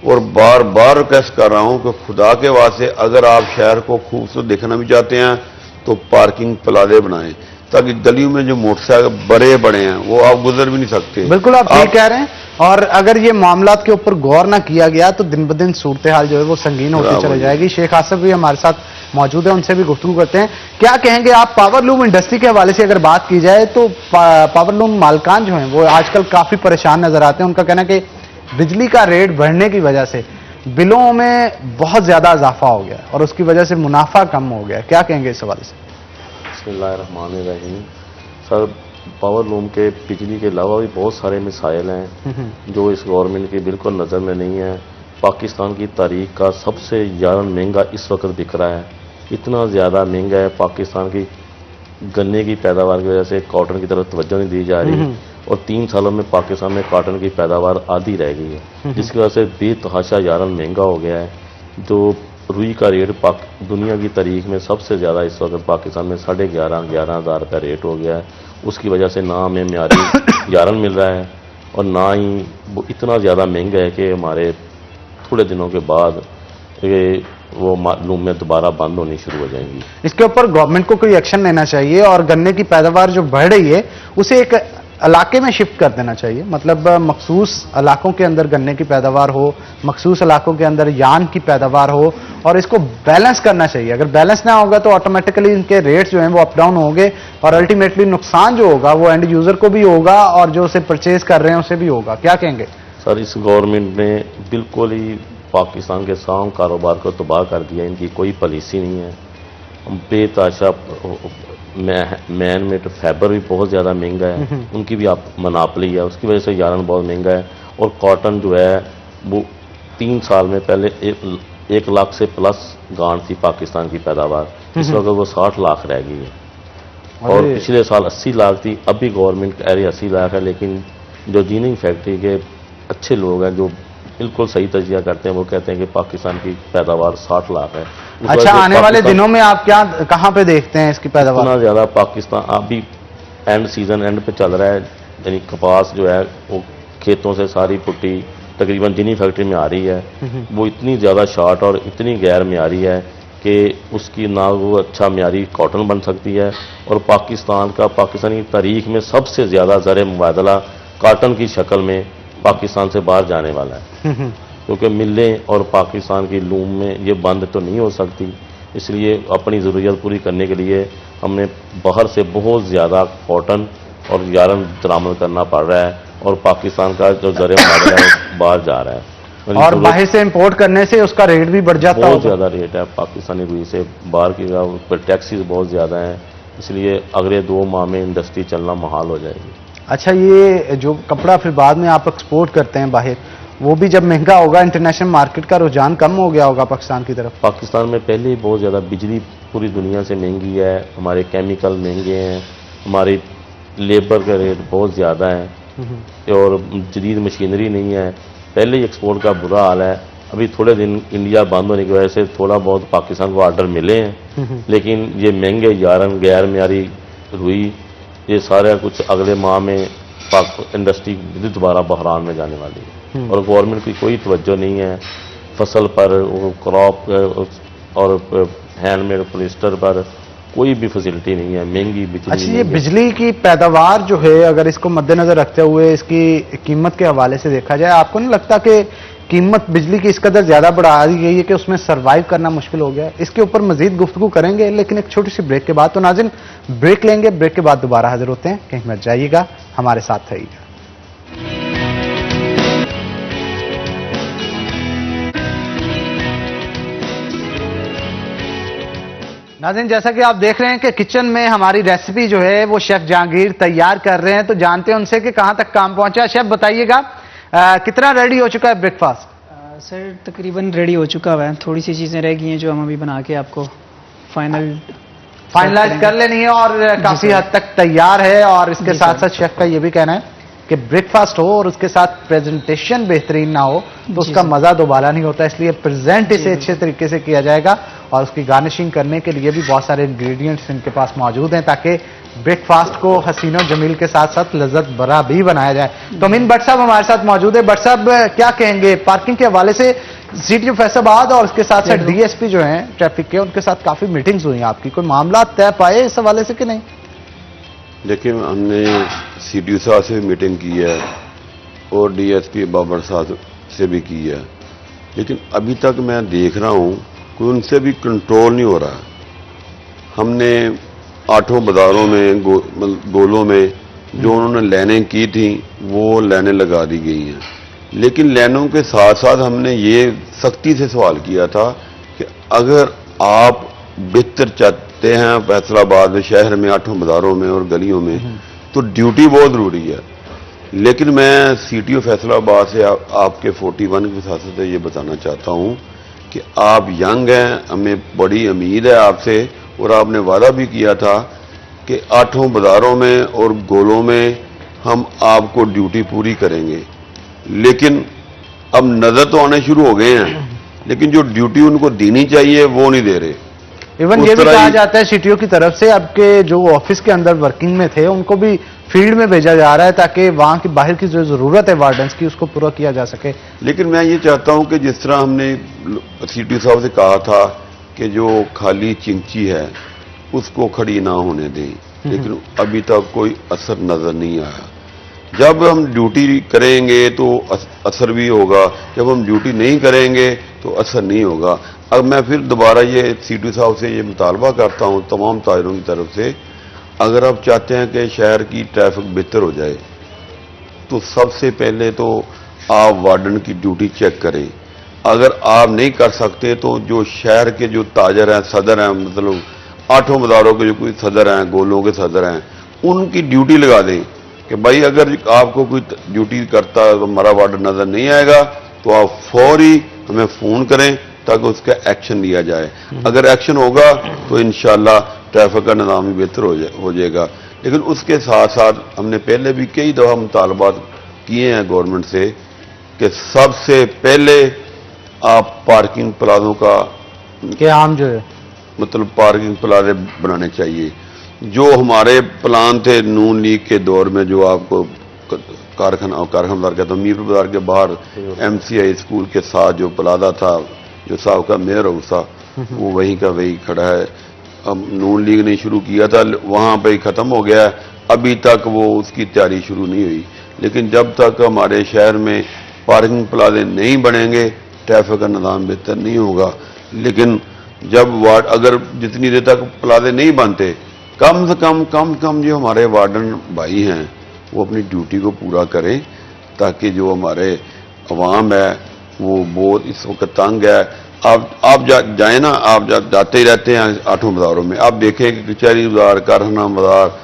और बार बार रिक्वेस्ट कर रहा हूं कि खुदा के वास्ते अगर आप शहर को खूबसूरत देखना भी चाहते हैं तो पार्किंग प्लाजे बनाएं, ताकि गलियों में जो मोटरसाइकिल बड़े बड़े हैं वो आप गुजर भी नहीं सकते। बिल्कुल आप ठीक कह रहे हैं। और अगर ये मामला के ऊपर गौर ना किया गया तो दिन ब दिन सूरत हाल जो है वो संगीन होती चली जाएगी। शेख आसिफ भी हमारे साथ मौजूद है, उनसे भी गुफ्तगू करते हैं। क्या कहेंगे आप, पावरलूम इंडस्ट्री के हवाले से अगर बात की जाए तो पावरलूम मालकान जो हैं वो आजकल काफी परेशान नजर आते हैं। उनका कहना है कि बिजली का रेट बढ़ने की वजह से बिलों में बहुत ज्यादा इजाफा हो गया और उसकी वजह से मुनाफा कम हो गया। क्या कहेंगे इस हवाले से? बिस्मिल्लाहिर्रहमानिर्रहीम। सर, पावरलूम के बिजली के अलावा भी बहुत सारे मिसाइल हैं जो इस गवर्नमेंट की बिल्कुल नज़र में नहीं है। पाकिस्तान की तारीख का सबसे ज़्यादा महंगा इस वक्त बिक रहा है, इतना ज़्यादा महंगा है। पाकिस्तान की गन्ने की पैदावार की वजह से कॉटन की तरफ तवज्जो नहीं दी जा रही और 3 सालों में पाकिस्तान में कॉटन की पैदावार आधी रह गई है, जिसकी वजह से बेतहाशा ज़्यादा महंगा हो गया है। जो रुई का रेट दुनिया की तारीख में सबसे ज़्यादा इस वक्त पाकिस्तान में 11,500 हज़ार का रेट हो गया है। उसकी वजह से ना हमें म्यारी यारन मिल रहा है, और ना ही वो इतना ज़्यादा महंगा है कि हमारे थोड़े दिनों के बाद ये वो लूमें दोबारा बंद होनी शुरू हो जाएंगी। इसके ऊपर गवर्नमेंट को कोई एक्शन लेना चाहिए और गन्ने की पैदावार जो बढ़ रही है उसे एक इलाके में शिफ्ट कर देना चाहिए। मतलब मखसूस इलाकों के अंदर गन्ने की पैदावार हो, मखसूस इलाकों के अंदर यान की पैदावार हो और इसको बैलेंस करना चाहिए। अगर बैलेंस ना होगा तो ऑटोमेटिकली इनके रेट्स जो हैं वो अप डाउन होंगे और अल्टीमेटली नुकसान जो होगा वो एंड यूजर को भी होगा और जो उसे परचेज कर रहे हैं उसे भी होगा। क्या कहेंगे सर? इस गवर्नमेंट ने बिल्कुल ही पाकिस्तान के साम कारोबार को तबाह कर दिया। इनकी कोई पॉलिसी नहीं है। बेताशा मैन मेड फैबर भी बहुत ज़्यादा महंगा है, उनकी भी आप मनापली है, उसकी वजह से यार्न बहुत महंगा है। और कॉटन जो है वो 3 साल में पहले 1 लाख से प्लस गांठ थी पाकिस्तान की पैदावार, इस वक्त वो 60 लाख रह गई है। और पिछले साल 80 लाख थी। अभी गवर्नमेंट कह रही 80 लाख है, लेकिन जो जीनिंग फैक्ट्री के अच्छे लोग हैं जो बिल्कुल सही तजिया करते हैं वो कहते हैं कि पाकिस्तान की पैदावार 60 लाख है। अच्छा, आने वाले दिनों में आप क्या कहां पे देखते हैं इसकी पैदावार? इतना ज़्यादा पाकिस्तान अभी एंड सीजन एंड पे चल रहा है, यानी कपास जो है वो खेतों से सारी पुट्टी तकरीबन जिनी फैक्ट्री में आ रही है, वो इतनी ज़्यादा शॉर्ट और इतनी गैर म्यारी है कि उसकी ना वो अच्छा म्यारी कॉटन बन सकती है। और पाकिस्तानी तारीख में सबसे ज़्यादा ज़र मुबादला कॉटन की शक्ल में पाकिस्तान से बाहर जाने वाला है, क्योंकि मिलें और पाकिस्तान की लूम में ये बंद तो नहीं हो सकती। इसलिए अपनी ज़रूरियत पूरी करने के लिए हमें बाहर से बहुत ज़्यादा कॉटन और यार्न दरामद करना पड़ रहा है और पाकिस्तान का जो ज़र मुबादला है बाहर जा रहा है। और बाहर से इंपोर्ट करने से उसका रेट भी बढ़ जाता है। बहुत ज़्यादा रेट है पाकिस्तानी रुई से, बाहर की पर टैक्सेस बहुत ज़्यादा हैं, इसलिए अगले 2 माह में इंडस्ट्री चलना महाल हो जाएगी। अच्छा, ये जो कपड़ा फिर बाद में आप एक्सपोर्ट करते हैं बाहर, वो भी जब महंगा होगा, इंटरनेशनल मार्केट का रुझान कम हो गया होगा पाकिस्तान की तरफ। पाकिस्तान में पहले ही बहुत ज़्यादा बिजली पूरी दुनिया से महंगी है, हमारे केमिकल महंगे हैं, हमारी लेबर का रेट बहुत ज़्यादा है और जदीद मशीनरी नहीं है। पहले ही एक्सपोर्ट का बुरा हाल है। अभी थोड़े दिन इंडिया बंद होने की वजह से थोड़ा बहुत पाकिस्तान को ऑर्डर मिले हैं, लेकिन ये महंगे यार्न गैर म्यारी रुई ये सारा कुछ अगले माह में इंडस्ट्री दोबारा बहरान में जाने वाली है। और गवर्नमेंट की कोई तवज्जो नहीं है फसल पर, क्रॉप और हैंडमेड पॉलिस्टर पर कोई भी फैसिलिटी नहीं है, महंगी बिजली। अच्छा, ये बिजली की पैदावार जो है अगर इसको मद्देनजर रखते हुए इसकी कीमत के हवाले से देखा जाए, आपको नहीं लगता कि कीमत बिजली की इस कदर ज्यादा बढ़ा दी गई है कि उसमें सर्वाइव करना मुश्किल हो गया है? इसके ऊपर मजीद गुफ्तगू करेंगे, लेकिन एक छोटी सी ब्रेक के बाद। तो नाज़रीन, ब्रेक लेंगे, ब्रेक के बाद दोबारा हाजिर होते हैं। कहीं मत जाइएगा, हमारे साथ रहिएगा। नाज़रीन, जैसा कि आप देख रहे हैं कि किचन में हमारी रेसिपी जो है वो शेफ जहांगीर तैयार कर रहे हैं, तो जानते हैं उनसे कि कहां तक काम पहुंचा। शेफ बताइएगा कितना रेडी हो चुका है ब्रेकफास्ट? सर तकरीबन रेडी हो चुका हुआ है, थोड़ी सी चीज़ें रह गई हैं जो हम अभी बना के आपको फाइनलाइज कर लेनी है और काफी हद तक तैयार है। और इसके साथ साथ शेफ का ये भी कहना है कि ब्रेकफास्ट हो और उसके साथ प्रेजेंटेशन बेहतरीन ना हो तो उसका मजा दोबारा नहीं होता, इसलिए प्रेजेंट इसे अच्छे तरीके से किया जाएगा और उसकी गार्निशिंग करने के लिए भी बहुत सारे इंग्रेडिएंट्स इनके पास मौजूद हैं ताकि ब्रेकफास्ट को हसीन और जमील के साथ साथ लज्जत भरा भी बनाया जाए। तो अमीन भट्ट साहब हमारे साथ मौजूद है। भट्ट साहब क्या कहेंगे पार्किंग के हवाले से? सिटी फैसलाबाद और उसके साथ साथ डीएसपी जो हैं ट्रैफिक के, उनके साथ काफी मीटिंग्स हुई हैं आपकी, कोई मामला तय पाए इस हवाले से कि नहीं? देखिए, हमने सीडीओ साहब से भी मीटिंग की है और डीएसपी बाबर साहब से भी की है, लेकिन अभी तक मैं देख रहा हूं कि उनसे भी कंट्रोल नहीं हो रहा। हमने 8 बाजारों में गोलों में जो उन्होंने लाइनें की थी वो लाइनें लगा दी गई हैं, लेकिन लाइनों के साथ साथ हमने ये सख्ती से सवाल किया था कि अगर आप बेहतर चाहते हैं फैसलाबाद शहर में 8 बाजारों में और गलियों में तो ड्यूटी बहुत ज़रूरी है। लेकिन मैं सीटीओ फैसलाबाद से आपके 41 के साथ साथ ये बताना चाहता हूँ कि आप यंग हैं, हमें बड़ी उम्मीद है आपसे और आपने वादा भी किया था कि 8 बाजारों में और गोलों में हम आपको ड्यूटी पूरी करेंगे। लेकिन अब नज़र तो आने शुरू हो गए हैं, लेकिन जो ड्यूटी उनको देनी चाहिए वो नहीं दे रहे। इवन ये भी कहा जाता है सीटीओ की तरफ से आपके जो ऑफिस के अंदर वर्किंग में थे उनको भी फील्ड में भेजा जा रहा है ताकि वहां की बाहर की जो जरूरत है वार्डन्स की उसको पूरा किया जा सके। लेकिन मैं ये चाहता हूं कि जिस तरह हमने सीटीओ साहब से कहा था कि जो खाली चिंची है उसको खड़ी ना होने दें, लेकिन अभी तक कोई असर नजर नहीं आया। जब हम ड्यूटी करेंगे तो असर भी होगा, जब हम ड्यूटी नहीं करेंगे तो असर नहीं होगा। अब मैं फिर दोबारा ये सीटीओ साहब से ये मुतालबा करता हूं तमाम ताजरों की तरफ से, अगर आप चाहते हैं कि शहर की ट्रैफिक बेहतर हो जाए तो सबसे पहले तो आप वार्डन की ड्यूटी चेक करें। अगर आप नहीं कर सकते तो जो शहर के जो ताजर हैं, सदर हैं, मतलब 8 बाजारों के जो कोई सदर हैं, गोलों के सदर हैं, उनकी ड्यूटी लगा दें कि भाई अगर आपको कोई ड्यूटी करता तो हमारा वार्डन नजर नहीं आएगा तो आप फौरी हमें फोन करें ताकि उसका एक्शन लिया जाए। अगर एक्शन होगा तो इंशाल्लाह ट्रैफिक का निज़ाम भी बेहतर हो जाएगा। लेकिन उसके साथ साथ हमने पहले भी कई दफ़ा मुतालबात किए हैं गवर्नमेंट से कि सबसे पहले आप पार्किंग प्लाजों का क़याम जो है मतलब पार्किंग प्लाजे बनाने चाहिए। जो हमारे प्लान थे नून लीग के दौर में, जो आपको कारखाना बाजार कहता हूँ, मीरपुर बाजार के बाहर MCI स्कूल के साथ जो प्लाजा था, जो साहब का मेयर हाउस था, वो वहीं का वही खड़ा है। अब नून लीग ने शुरू किया था, वहां पे खत्म हो गया है, अभी तक वो उसकी तैयारी शुरू नहीं हुई। लेकिन जब तक हमारे शहर में पार्किंग प्लाजे नहीं बनेंगे ट्रैफिक का निज़ाम बेहतर नहीं होगा। लेकिन जब वार्ड अगर जितनी देर तक प्लाजे नहीं बनते, कम से कम जो हमारे वार्डन भाई हैं वो अपनी ड्यूटी को पूरा करें ताकि जो हमारे अवाम है वो बहुत इस वक्त तंग है। आप जाए ना, आप जाते ही रहते हैं 8 बाजारों में, आप देखें कि कचहरी बाजार, कारखाना बाजार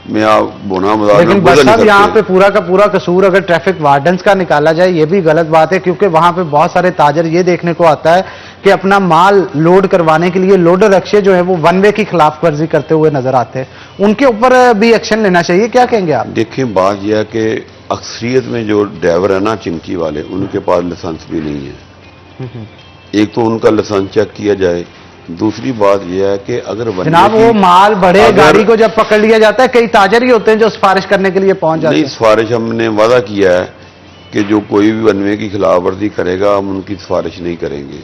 में, आप बोना बाजार, लेकिन बस साहब यहाँ पे पूरा का पूरा कसूर अगर ट्रैफिक वार्डन्स का निकाला जाए ये भी गलत बात है, क्योंकि वहां पे बहुत सारे ताजर ये देखने को आता है कि अपना माल लोड करवाने के लिए लोडर रक्शे जो है वो वन वे की खिलाफ वर्जी करते हुए नजर आते हैं, उनके ऊपर भी एक्शन लेना चाहिए। क्या कहेंगे आप? देखिए, बात यह है कि अक्सरियत में जो ड्राइवर है ना चिंकी वाले, उनके पास लाइसेंस भी नहीं है। एक तो उनका लाइसेंस चेक किया जाए, दूसरी बात यह है कि अगर जनाब वो माल बड़े गाड़ी को जब पकड़ लिया जाता है, कई ताजर ही होते हैं जो सिफारिश करने के लिए पहुंच जाते हैं। नहीं, सिफारिश हमने वादा किया है कि जो कोई भी वनवे की खिलाफ वर्जी करेगा हम उनकी सिफारिश नहीं करेंगे।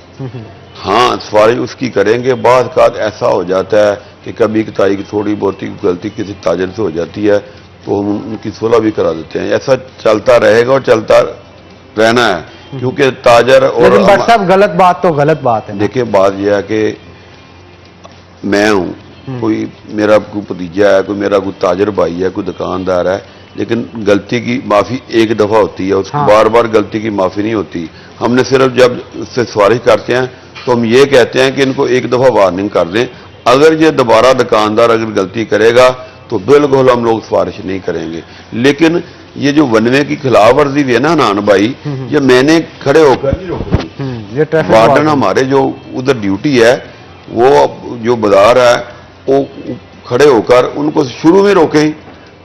हाँ, सिफारिश उसकी करेंगे। बाद का ऐसा हो जाता है कि कभी कताई की थोड़ी बहुत गलती किसी ताजर से हो जाती है तो हम उनकी सुलह भी करा देते हैं। ऐसा चलता रहेगा और चलता रहना है, क्योंकि ताजर और लेकिन बट साहब गलत बात तो गलत बात है। देखिए, बात यह है कि मैं हूं, कोई मेरा कोई भतीजा है, कोई मेरा कोई ताजर भाई है, कोई दुकानदार है, लेकिन गलती की माफी एक दफा होती है, उसको बार बार गलती की माफी नहीं होती। हमने सिर्फ जब उससे सिफारिश करते हैं तो हम ये कहते हैं कि इनको एक दफा वार्निंग कर दें, अगर ये दोबारा दुकानदार अगर गलती करेगा तो बिल्कुल हम लोग सिफारिश नहीं करेंगे। लेकिन ये जो वनवे की खिलाफ वर्जी भी है ना नान भाई, ये मैंने खड़े होकर नहीं रोकनी। ये ट्रैफिक वार्डन हमारे जो उधर ड्यूटी है, वो जो बाजार है वो खड़े होकर उनको शुरू में रोकें।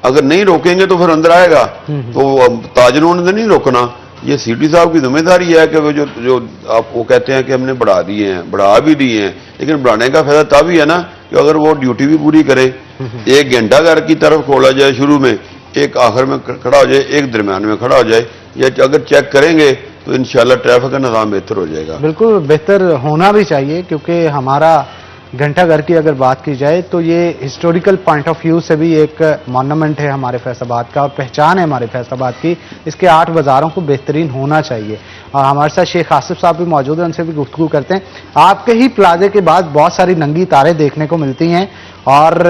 अगर नहीं रोकेंगे तो फिर अंदर आएगा, तो ताजरों ने नहीं रोकना। ये सीटी साहब की जिम्मेदारी है कि वो जो आप वो कहते हैं कि हमने बढ़ा दिए हैं, बढ़ा भी दिए हैं, लेकिन बढ़ाने का फायदा तब ही है ना कि अगर वो ड्यूटी भी पूरी करे। एक घंटा घर की तरफ खोला जाए शुरू में, एक आखिर में खड़ा हो जाए, एक दरमियान में खड़ा हो जाए, या अगर चेक करेंगे तो इंशाल्लाह ट्रैफिक का निज़ाम बेहतर हो जाएगा। बिल्कुल बेहतर होना भी चाहिए, क्योंकि हमारा घंटाघर की अगर बात की जाए तो ये हिस्टोरिकल पॉइंट ऑफ व्यू से भी एक मॉन्यूमेंट है हमारे फैसलाबाद का और पहचान है हमारे फैसलाबाद की। इसके 8 बाजारों को बेहतरीन होना चाहिए। और हमारे साथ शेख आसिफ साहब भी मौजूद हैं, उनसे भी गुफ्तगू करते हैं। आपके ही प्लाजे के बाद बहुत सारी नंगी तारें देखने को मिलती हैं और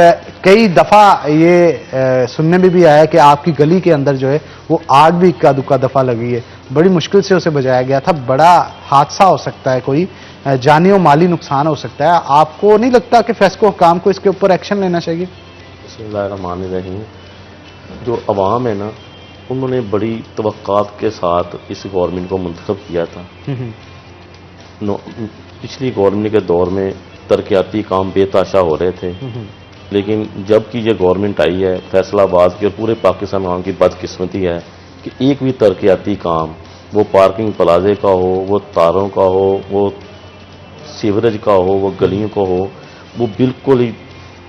कई दफ़ा ये सुनने में भी आया कि आपकी गली के अंदर जो है वो आग भी इक्का दुक्का दफ़ा लगी है, बड़ी मुश्किल से उसे बचाया गया था। बड़ा हादसा हो सकता है, कोई जानी और माली नुकसान हो सकता है। आपको नहीं लगता कि फेस्को हुकाम को इसके ऊपर एक्शन लेना चाहिए? बिस्मिल्लाहिर्रहमानिर्रहीम। जो अवाम है ना, उन्होंने बड़ी तवक्कात के साथ इस गवर्नमेंट को मुंतखब किया था। पिछली गवर्नमेंट के दौर में तरक्याती काम बेताशा हो रहे थे, लेकिन जब की ये गवर्नमेंट आई है, फैसलाबाद की और पूरे पाकिस्तान आवाम की बदकिस्मती है कि एक भी तरक्याती काम, वो पार्किंग प्लाजे का हो, वो तारों का हो, वो सीवरेज का हो, वो गलियों का हो, वो बिल्कुल ही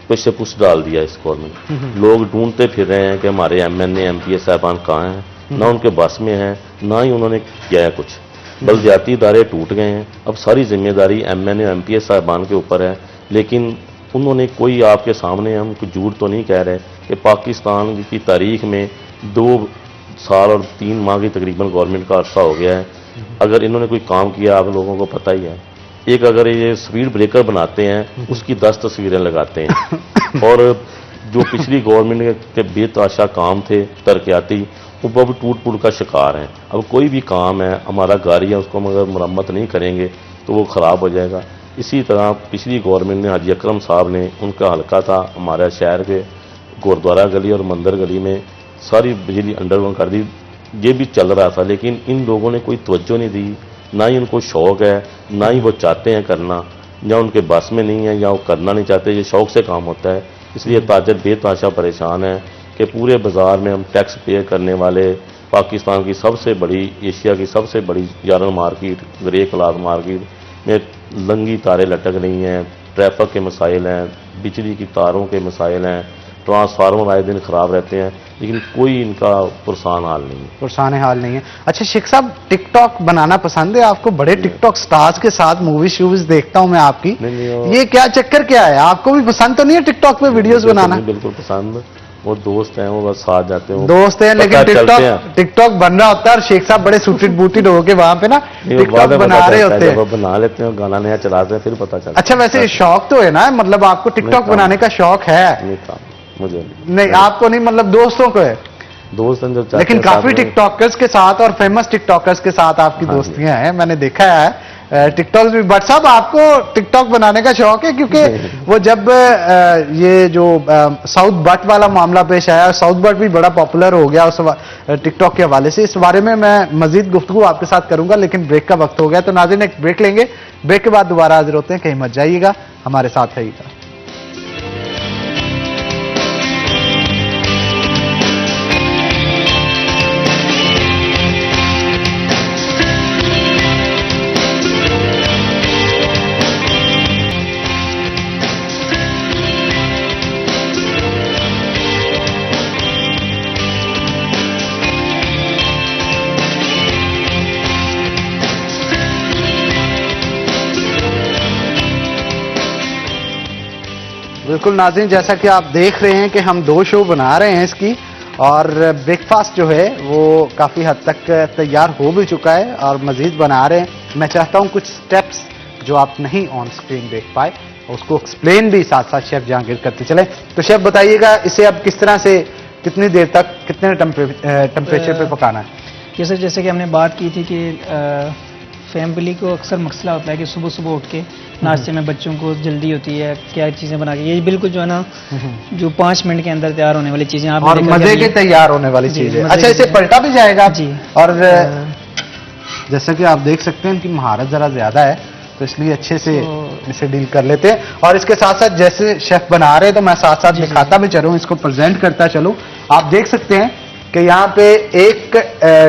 पैसे कुछ डाल दिया इस गवर्नमेंट। लोग ढूंढते फिर रहे हैं कि हमारे MNA MPA साहबान कहाँ हैं, ना उनके बस में हैं, ना ही उन्होंने किया है कुछ। बलदियाती इदारे टूट गए हैं, अब सारी जिम्मेदारी MNA MPA साहबान के ऊपर है। लेकिन उन्होंने कोई, आपके सामने हम कुछ झूठ तो नहीं कह रहे कि पाकिस्तान की तारीख में 2 साल और 3 माह की तकरीबन गवर्नमेंट का अरसा हो गया है। अगर इन्होंने कोई काम किया आप लोगों को पता ही है। एक अगर ये स्पीड ब्रेकर बनाते हैं उसकी 10 तस्वीरें लगाते हैं। और जो पिछली गवर्नमेंट के बेतहाशा काम थे तरक्याती, वो अब टूट फूट का शिकार हैं। अब कोई भी काम है, हमारा गाड़ी है, उसको हम अगर मरम्मत नहीं करेंगे तो वो ख़राब हो जाएगा। इसी तरह पिछली गवर्नमेंट ने हाजी अकरम साहब ने, उनका हल्का था हमारे शहर के गुरुद्वारा गली और मंदिर गली में, सारी बिजली अंडरग्राउंड कर दी। ये भी चल रहा था, लेकिन इन लोगों ने कोई तवज्जो नहीं दी, ना ही उनको शौक़ है, ना ही वो चाहते हैं करना, या उनके बस में नहीं है, या वो करना नहीं चाहते। ये शौक़ से काम होता है। इसलिए ताजर बेतहाशा परेशान है कि पूरे बाज़ार में हम टैक्स पे करने वाले, पाकिस्तान की सबसे बड़ी, एशिया की सबसे बड़ी yarn market, grey cloth market में लंगी तारें लटक रही हैं, ट्रैफिक के मसाइल हैं, बिजली की तारों के मसाइल हैं, ट्रांसफार्मर आए दिन ख़राब रहते हैं, लेकिन कोई इनका पुरसान हाल नहीं है। पुरसान हाल नहीं है। अच्छा शेख साहब, टिकटॉक बनाना पसंद है आपको? बड़े टिकटॉक स्टार्स के साथ मूवीज शूवीज देखता हूं मैं आपकी। ये क्या चक्कर क्या है? आपको भी पसंद तो नहीं है टिकटॉक पे वीडियोस बनाना? बिल्कुल पसंद। वो दोस्त हैं, वो बस साथ जाते हैं, दोस्त हैं, लेकिन टिकटॉक बन रहा होता है और शेख साहब बड़े सूटेड बूटेड होके वहां पे ना टिकटॉक बना रहे होते हैं। बना लेते हैं, गाना नया चलाते हैं, फिर पता चलता है। अच्छा वैसे शौक तो है ना, मतलब आपको टिकटॉक बनाने का शौक है? मुझे नहीं, आपको नहीं, मतलब दोस्तों को है? दोस्त हैं जो, लेकिन काफी टिकटॉकर्स के साथ और फेमस टिकटॉकर्स के साथ आपकी दोस्तियां हैं, मैंने देखा है टिकटॉक भी। बट साहब आपको टिकटॉक बनाने का शौक है? क्योंकि वो जब ये जो साउथ बट वाला मामला पेश आया, साउथ बट भी बड़ा पॉपुलर हो गया उस टिकटॉक के हवाले से। इस बारे में मैं मजीद गुफ्तगू आपके साथ करूंगा, लेकिन ब्रेक का वक्त हो गया, तो नाज़रीन एक ब्रेक लेंगे। ब्रेक के बाद दोबारा हाजिर होते हैं, कहीं मत जाइएगा, हमारे साथ रहिएगा। बिल्कुल नाज़रीन, जैसा कि आप देख रहे हैं कि हम 2 शो बना रहे हैं इसकी, और ब्रेकफास्ट जो है वो काफ़ी हद तक तैयार हो भी चुका है और मज़ीद बना रहे हैं। मैं चाहता हूं कुछ स्टेप्स जो आप नहीं ऑन स्क्रीन देख पाए उसको एक्सप्लेन भी साथ साथ शेफ जहांगीर करते चले। तो शेफ बताइएगा, इसे अब किस तरह से, कितनी देर तक, कितने टेम्परेचर पे पकाना है? जैसे कि हमने बात की थी कि फैमिली को अक्सर मसला होता है कि सुबह सुबह उठ के नाश्ते में बच्चों को जल्दी होती है, क्या चीज़ें बना के, ये बिल्कुल जो है ना जो 5 मिनट के अंदर तैयार होने वाली चीज़ें, आप और मजे के तैयार होने वाली चीज़ें। अच्छा इसे पलटा भी जाएगा जी, और जैसा कि आप देख सकते हैं इनकी महारत ज़रा ज़्यादा है, तो इसलिए अच्छे से इसे डील कर लेते हैं। और इसके साथ साथ जैसे शेफ बना रहे हैं तो मैं साथ साथ दिखाता भी चलूँ, इसको प्रेजेंट करता चलूँ। आप देख सकते हैं कि यहाँ पे एक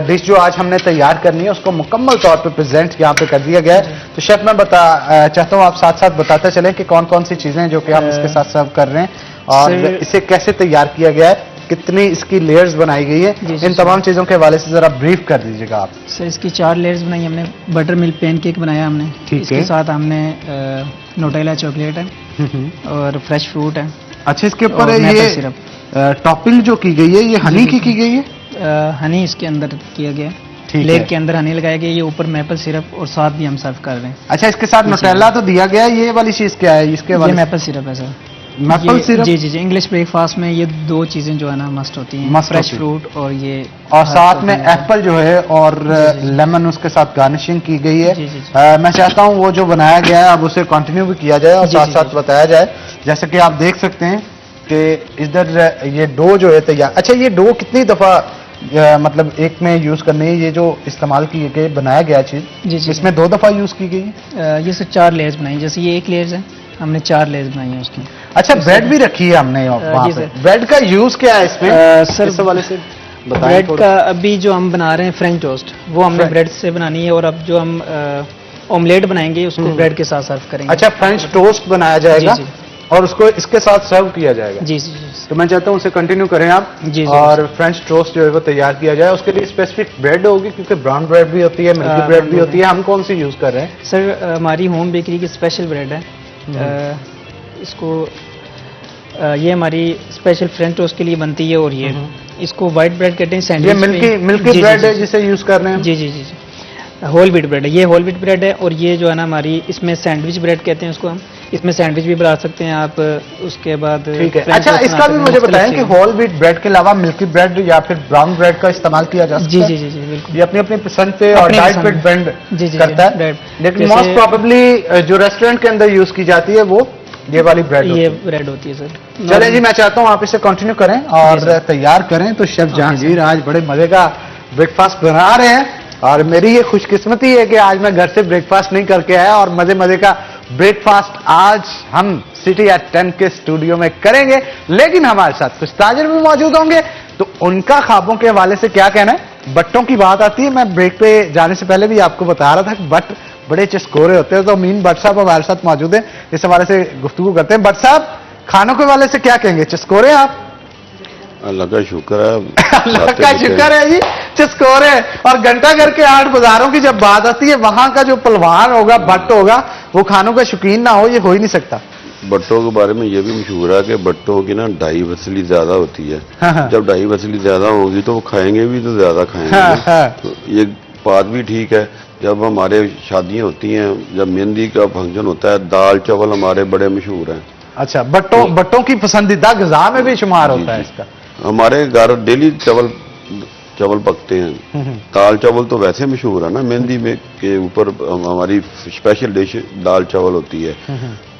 डिश जो आज हमने तैयार करनी है उसको मुकम्मल तौर पे प्रेजेंट यहाँ पे कर दिया गया है। तो शेफ मैं चाहता हूँ आप साथ साथ बताते चलें कि कौन कौन सी चीज़ें जो कि हम इसके साथ सर्व कर रहे हैं और इसे कैसे तैयार किया गया है, कितनी इसकी लेयर्स बनाई गई है, इन तमाम चीज़ों के हवाले से ज़रा ब्रीफ कर दीजिएगा आप। सर इसकी 4 लेयर्स बनाई हमने। बटर मिल्क पैनकेक बनाया हमने, इसके साथ हमने नोटेला चॉकलेट है और फ्रेश फ्रूट है। अच्छा इसके ऊपर ये टॉपिंग जो की गई है ये हनी की गई है? हनी इसके अंदर किया गया, लेग के अंदर हनी लगाया गया, ये ऊपर मैपल सिरप और साथ भी हम सर्व कर रहे हैं। अच्छा इसके साथ नोटेला तो दिया गया है, ये वाली चीज क्या है इसके वाले? मैपल सिरप है सर। Maple syrup? जी जी जी, इंग्लिश ब्रेकफास्ट में ये 2 चीजें जो है ना मस्ट होती हैं, फ्रेश फ्रूट और ये, और साथ में एप्पल जो है और लेमन उसके साथ गार्निशिंग की गई है। मैं चाहता हूँ वो जो बनाया गया है अब उसे कंटिन्यू भी किया जाए और साथ साथ बताया जाए। जैसे कि आप देख सकते हैं कि इधर ये डो जो है तैयार। अच्छा ये डो कितनी दफा मतलब एक में यूज करनी है? ये जो इस्तेमाल की गई बनाया गया चीज इसमें 2 दफा यूज की गई है? ये सिर्फ 4 लेयर्स बनाई, जैसे ये 1 लेयर्स है, हमने 4 लेयर्स बनाई है उसकी। अच्छा ब्रेड भी रखी है हमने वहाँ पे। ब्रेड का यूज क्या है इसमें? सर इस वाले से ब्रेड का अभी जो हम बना रहे हैं फ्रेंच टोस्ट, वो हमने ब्रेड से बनानी है, और अब जो हम ऑमलेट बनाएंगे उसको ब्रेड के साथ सर्व करेंगे। अच्छा फ्रेंच टोस्ट बनाया जाएगा और उसको इसके साथ सर्व किया जाएगा। जी जी जी तो मैं चाहता हूँ उसे कंटिन्यू करें आप। जी, और फ्रेंच टोस्ट जो है वो तैयार किया जाए, उसके लिए स्पेसिफिक ब्रेड होगी, क्योंकि ब्राउन ब्रेड भी होती है, मिल्की ब्रेड भी होती है। हम कौन सी यूज कर रहे हैं? सर हमारी होम बेकरी की स्पेशल ब्रेड है। इसको ये हमारी स्पेशल फ्रेंच टोस्ट के लिए बनती है, और ये इसको वाइट ब्रेड कहते हैं। ये सैंडविच मिल्की ब्रेड है जिसे यूज कर रहे हैं। जी जी जी जी होल व्हीट ब्रेड है, ये होल व्हीट ब्रेड है। और ये जो है ना हमारी, इसमें सैंडविच ब्रेड कहते हैं उसको हम, इसमें सैंडविच भी बना सकते हैं आप। उसके बाद ठीक है। French अच्छा, toast इसका भी बनाते मुझे हैं, बताएं कि मुख्तलिफ होल व्हीट ब्रेड के अलावा मिल्की ब्रेड या फिर ब्राउन ब्रेड का इस्तेमाल किया जा सकता जी है? जी जी जी बिल्कुल। ये अपनी अपनी पसंद पे और अपनी डाइट पे पसंद। डिपेंड जी, जी, करता जी, है। right। लेकिन जैसे- मोस्ट प्रोबेबली जो रेस्टोरेंट के अंदर यूज की जाती है वो ये वाली ब्रेड होती ये है। ब्रेड होती है सर। चले जी, मैं चाहता हूँ आप इसे कंटिन्यू करें और तैयार करें। तो शेफ जहांगीर आज बड़े मजे का ब्रेकफास्ट बना रहे हैं, और मेरी ये खुशकिस्मती है कि आज मैं घर से ब्रेकफास्ट नहीं करके आया, और मजे मजे का ब्रेकफास्ट आज हम सिटी एट 10 के स्टूडियो में करेंगे। लेकिन हमारे साथ कुछ ताजिर भी मौजूद होंगे, तो उनका ख्वाबों के हवाले से क्या कहना है। बट्टों की बात आती है, मैं ब्रेक पे जाने से पहले भी आपको बता रहा था कि बट बड़े चस्कोरे होते हैं। तो मीन भट्ट साहब हमारे साथ मौजूद हैं, इस हवाले से गुफ्तगू करते हैं। भट्ट साहब, खानों के हवाले से क्या कहेंगे? चस्कोरे आप? अल्लाह का शुक्र है। अल्लाह का शुक्र है जी, चस्कोरे। और घंटा घर के 8 बाजारों की जब बात आती है, वहां का जो पहलवान होगा, भट्ट होगा, वो खानों का शौकीन ना हो, ये हो ही नहीं सकता। बट्टों के बारे में ये भी मशहूर है कि बट्टों की ना ढाई वसली ज्यादा होती है। हाँ। जब ढाई वसली ज्यादा होगी तो वो खाएंगे भी तो ज्यादा खाएंगे। हाँ। तो ये बात भी ठीक है। जब हमारे शादियां होती हैं, जब मेहंदी का फंक्शन होता है, दाल चावल हमारे बड़े मशहूर हैं। अच्छा, बट्टों की पसंदीदा ग़िज़ा में भी शुमार जी, होता है जी। इसका। हमारे घर डेली चावल पकते हैं। दाल चावल तो वैसे मशहूर है ना, मेहंदी में के ऊपर हमारी स्पेशल डिश दाल चावल होती है।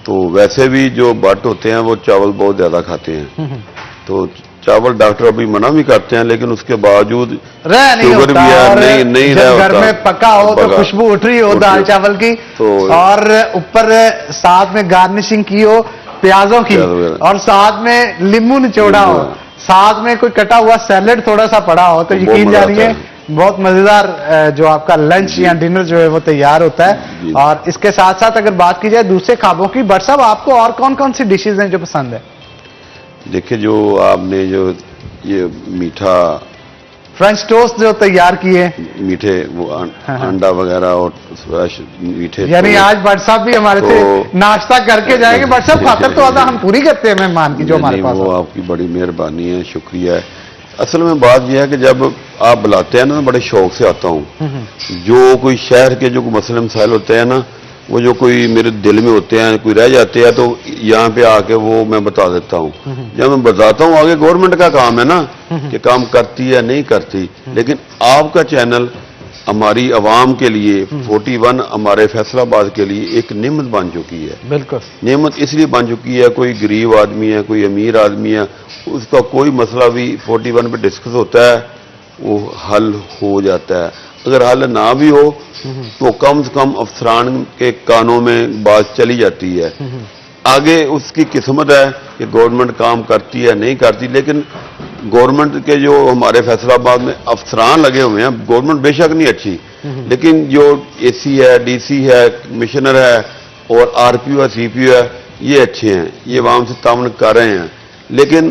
तो वैसे भी जो भट्ट होते हैं वो चावल बहुत ज्यादा खाते हैं। तो चावल डॉक्टर अभी मना भी करते हैं, लेकिन उसके बावजूद रह नहीं शुगर होता, भी है, और नहीं जब रह घर होता। में पका हो तो पका। खुशबू उठ रही हो दाल चावल की, तो- और ऊपर साथ में गार्निशिंग की हो प्याजों की, प्याज वगैरह। और साथ में नींबू निचोड़ा हो, नींबू। साथ में कोई कटा हुआ सैलेड थोड़ा सा पड़ा हो, तो बहुत यकीन मजा जानिए आता है। बहुत मजेदार जो आपका लंच या डिनर जो है वो तैयार होता है। जी। और इसके साथ साथ अगर बात की जाए दूसरे ख्वाबों की, भट्ट साहब आपको और कौन कौन सी डिशेज हैं जो पसंद है? देखिए, जो आपने जो ये मीठा फ्रेंच टोस्ट जो तैयार किए, मीठे वो अंडा वगैरह और मीठे, यानी तो- आज भट्ट साहब भी हमारे से तो- नाश्ता करके जाएंगे। भट्ट साहब, खातर तो आधा हम पूरी करते हैं मेहमान की जो हमारे नहीं, पास वो आता है। आपकी बड़ी मेहरबानी है, शुक्रिया है। असल में बात यह है कि जब आप बुलाते हैं ना, बड़े शौक से आता हूँ। जो कोई शहर के जो मसले मसाइल होते हैं ना, वो जो कोई मेरे दिल में होते हैं, कोई रह जाते हैं, तो यहाँ पे आके वो मैं बता देता हूँ। जब मैं बताता हूँ, आगे गवर्नमेंट का काम है ना कि काम करती है नहीं करती, लेकिन आपका चैनल हमारी आवाम के लिए 41 हमारे फैसलाबाद के लिए एक नेमत बन चुकी है। बिल्कुल। नेमत इसलिए बन चुकी है, कोई गरीब आदमी है, कोई अमीर आदमी है, उसका कोई मसला भी 41 पे डिस्कस होता है, वो हल हो जाता है। अगर हल ना भी हो तो कम से कम अफसरान के कानों में बात चली जाती है। आगे उसकी किस्मत है कि गवर्नमेंट काम करती है नहीं करती, लेकिन गवर्नमेंट के जो हमारे फैसलाबाद में अफसरान लगे हुए हैं, गवर्नमेंट बेशक नहीं अच्छी, लेकिन जो एसी है, डीसी है, कमिश्नर है और आरपीओ है, सीपीओ है, ये अच्छे हैं, ये आवाम से तावन कर रहे हैं। लेकिन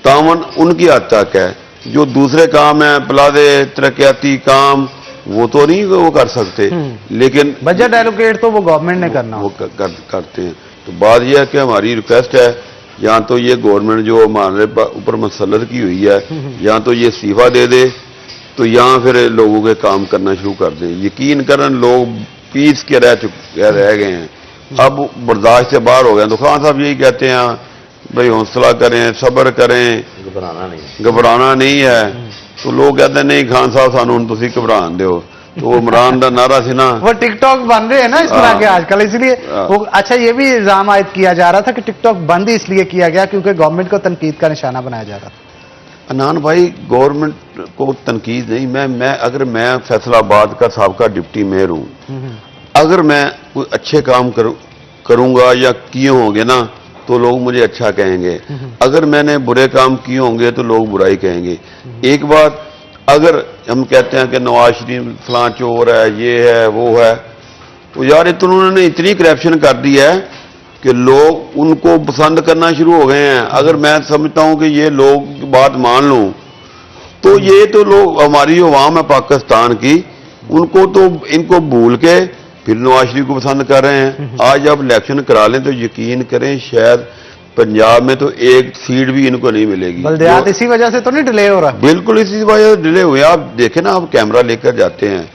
तावन उनकी हद तक है, जो दूसरे काम है प्लादे तरक्याती काम, वो तो नहीं वो कर सकते, लेकिन बजट एलोकेट तो वो गवर्नमेंट ने करना वो करते हैं। तो बात यह है कि हमारी रिक्वेस्ट है, या तो ये गवर्नमेंट जो हमारे ऊपर मसलत की हुई है, या तो ये इस्तीफा दे दे, तो यहाँ फिर लोगों के काम करना शुरू कर दें। यकीन करें, लोग पीस के रह गए हैं, अब बर्दाश्त से बाहर हो गए। तो खान साहब यही कहते हैं, भाई हौसला करें, सब्र करें, घबराना नहीं है। तो लोग कहते हैं नहीं खान साहब सानू हुण तुसीं घबरान दिओ। तो इमरान का नारा सी ना, वो टिकटॉक बन रहे हैं ना इस तरह के हाँ। आजकल, इसलिए हाँ। वो अच्छा ये भी इल्जाम आयद किया जा रहा था कि टिकटॉक बंद ही इसलिए किया गया क्योंकि गवर्नमेंट को तनकीद का निशाना बनाया जा रहा था। अनान भाई, गवर्नमेंट को तनकीद नहीं, अगर मैं फैसलाबाद का साबका डिप्टी मेयर हूँ, अगर मैं कोई अच्छे काम करूंगा या किए होंगे ना, तो लोग मुझे अच्छा कहेंगे। अगर मैंने बुरे काम किए होंगे तो लोग बुराई कहेंगे। एक बात, अगर हम कहते हैं कि नवाज शरीफ फलां चोर है, ये है वो है, तो यार इन्होंने इतनी करप्शन कर दी है कि लोग उनको पसंद करना शुरू हो गए हैं। अगर मैं समझता हूं कि ये लोग बात मान लूं तो ये तो लोग हमारी जो अवाम है पाकिस्तान की, उनको तो इनको भूल के फिर नवाज शरीफ को पसंद कर रहे हैं। आज आप इलेक्शन करा लें तो यकीन करें शायद पंजाब में तो एक सीट भी इनको नहीं मिलेगी। बल्दियात इसी वजह से तो नहीं डिले हो रहा? बिल्कुल इसी वजह से डिले हुए। आप देखें ना, आप कैमरा लेकर जाते हैं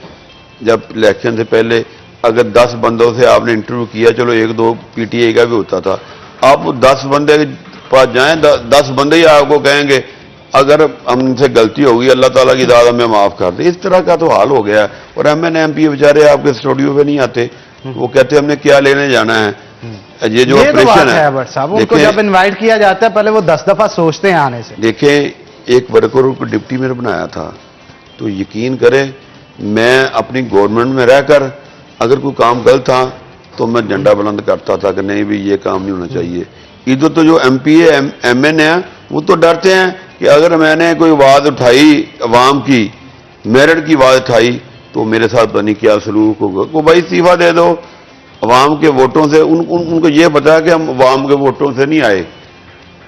जब इलेक्शन से पहले, अगर 10 बंदों से आपने इंटरव्यू किया, चलो 1-2 पीटीआई का भी होता था, आप 10 बंदे के पास जाएं, 10 बंदे ही आपको कहेंगे अगर हमसे गलती होगी अल्लाह ताला की दाद हमें माफ कर दे। इस तरह का तो हाल हो गया है। और एमएनए-एमपी बेचारे आपके स्टूडियो पे नहीं आते, वो कहते हमने क्या लेने जाना है। ये जो ऑपरेशन है भट्ट साहब, उनको जब इनवाइट किया जाता है पहले वो 10 दफा सोचते हैं आने से। देखें, एक वर्कर को डिप्टी मेयर बनाया था, तो यकीन करें मैं अपनी गवर्नमेंट में रहकर अगर कोई काम गलत था तो मैं झंडा बुलंद करता था कि नहीं भी ये काम नहीं होना चाहिए। इधर तो जो एमपी है, एमएनए है, वो तो डरते हैं कि अगर मैंने कोई आवाज उठाई अवाम की, मेरिट की आवाज उठाई, तो मेरे साथ पता नहीं क्या सलूक होगा। को भाई इस्तीफा दे दो, अवाम के वोटों से उनको ये पता है कि हम अवाम के वोटों से नहीं आए,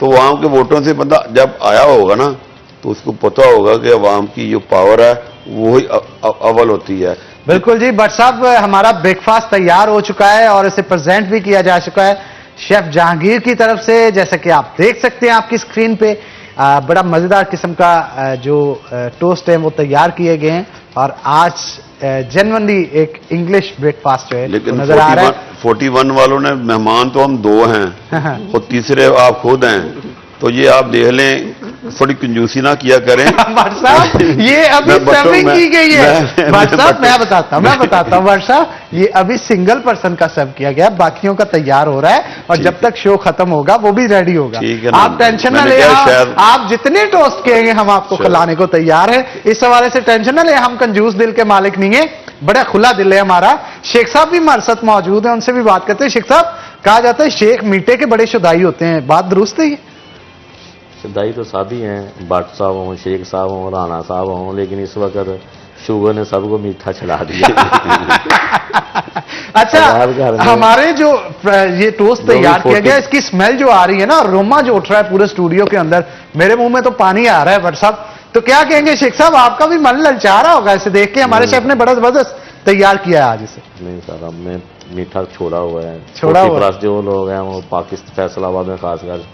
तो अवाम के वोटों से बंदा जब आया होगा ना तो उसको पता होगा कि अवाम की जो पावर है वो ही अव्वल होती है। बिल्कुल जी भट्ट साहब, हमारा ब्रेकफास्ट तैयार हो चुका है और इसे प्रेजेंट भी किया जा चुका है शेफ जहांगीर की तरफ से। जैसा कि आप देख सकते हैं आपकी स्क्रीन पे बड़ा मजेदार किस्म का जो टोस्ट है वो तैयार किए गए हैं और आज जेन्युइनली एक इंग्लिश ब्रेकफास्ट जो है लेकिन नजर आ रहा है। 41 वालों ने, मेहमान तो हम 2 हैं और तीसरे आप खुद हैं, तो ये आप देख लें, थोड़ी कंजूसी ना किया करें। भट्ट साहब ये अभी सर्विंग की गई है। भट्ट साहब मैं बताता हूँ भट्ट साहब, ये अभी सिंगल पर्सन का सर्व किया गया, बाकियों का तैयार हो रहा है और जब तक शो खत्म होगा वो भी रेडी होगा। आप टेंशन ना ले, आप जितने टोस्ट कहेंगे हम आपको खिलाने को तैयार है। इस हवाले से टेंशन ना ले, हम कंजूस दिल के मालिक नहीं है, बड़ा खुला दिल है हमारा। शेख साहब भी हमारे साथ मौजूद है, उनसे भी बात करते हैं। शेख साहब, कहा जाता है शेख मीठे के बड़े शुदाई होते हैं, बात दुरुस्त है? शुदाई तो सभी हैं, भट्ट साहब हों, शेख साहब हों, राणा साहब हों, लेकिन इस वक्त शुगर ने सबको मीठा चला दिया। अच्छा, हमारे जो ये टोस्ट तैयार किया गया, इसकी स्मेल जो आ रही है ना, रोमा जो उठ रहा है पूरे स्टूडियो के अंदर, मेरे मुंह में तो पानी आ रहा है भट्ट साहब। तो क्या कहेंगे शेख साहब, आपका भी मन ललचा रहा होगा इसे देख के, हमारे शेफ ने बड़ा जबरदस्त तैयार किया है आज इसे। नहीं सर, हमने मीठा छोड़ा हुआ है। छोड़ा हुआ प्लस जो लोग हैं वो पाकिस्तान फैसलाबाद में खासकर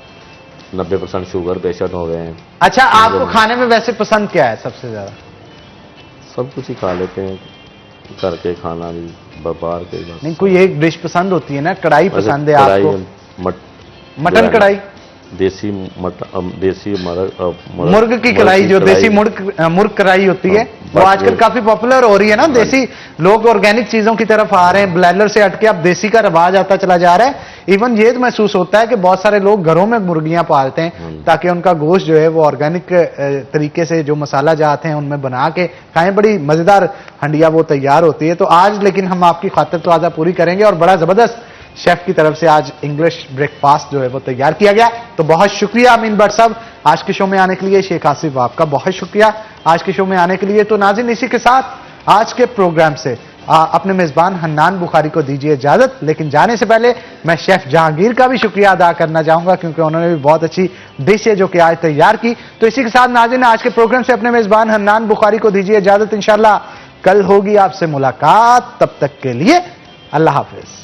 90% शुगर पेशेंट हो गए हैं। अच्छा, आपको खाने में वैसे पसंद क्या है सबसे ज्यादा? सब कुछ ही खा लेते हैं, घर के खाना भी, बाहर के। नहीं, कोई एक डिश पसंद होती है ना, कढ़ाई पसंद है आपको? मटन कढ़ाई, देसी मुर्ग की कढ़ाई, जो देसी मुर्ग कढ़ाई होती है वो आजकल काफी पॉपुलर हो रही है ना। देसी लोग ऑर्गेनिक चीजों की तरफ आ रहे हैं, ब्लैंडर से हटके अब देसी का रिवाज आता चला जा रहा है। इवन ये तो महसूस होता है कि बहुत सारे लोग घरों में मुर्गियां पालते हैं ताकि उनका गोश्त जो है वो ऑर्गेनिक तरीके से जो मसाला जाते हैं उनमें बना के खाएं, बड़ी मजेदार हंडिया वो तैयार होती है। तो आज लेकिन हम आपकी खातिर तवाज़ा पूरी करेंगे और बड़ा जबरदस्त शेफ की तरफ से आज इंग्लिश ब्रेकफास्ट जो है वो तैयार किया गया। तो बहुत शुक्रिया अमीन भट्ट साहब आज के शो में आने के लिए। शेख आसिफ आपका बहुत शुक्रिया आज के शो में आने के लिए। तो नाज़रीन, इसी के साथ आज के प्रोग्राम से अपने मेजबान हन्नान बुखारी को दीजिए इजाजत, लेकिन जाने से पहले मैं शेफ जहांगीर का भी शुक्रिया अदा करना चाहूंगा क्योंकि उन्होंने भी बहुत अच्छी डिश है जो कि आज तैयार की। तो इसी के साथ नाज़रीन, आज के प्रोग्राम से अपने मेजबान हन्नान बुखारी को दीजिए इजाजत। इंशाल्लाह कल होगी आपसे मुलाकात, तब तक के लिए अल्लाह हाफिज।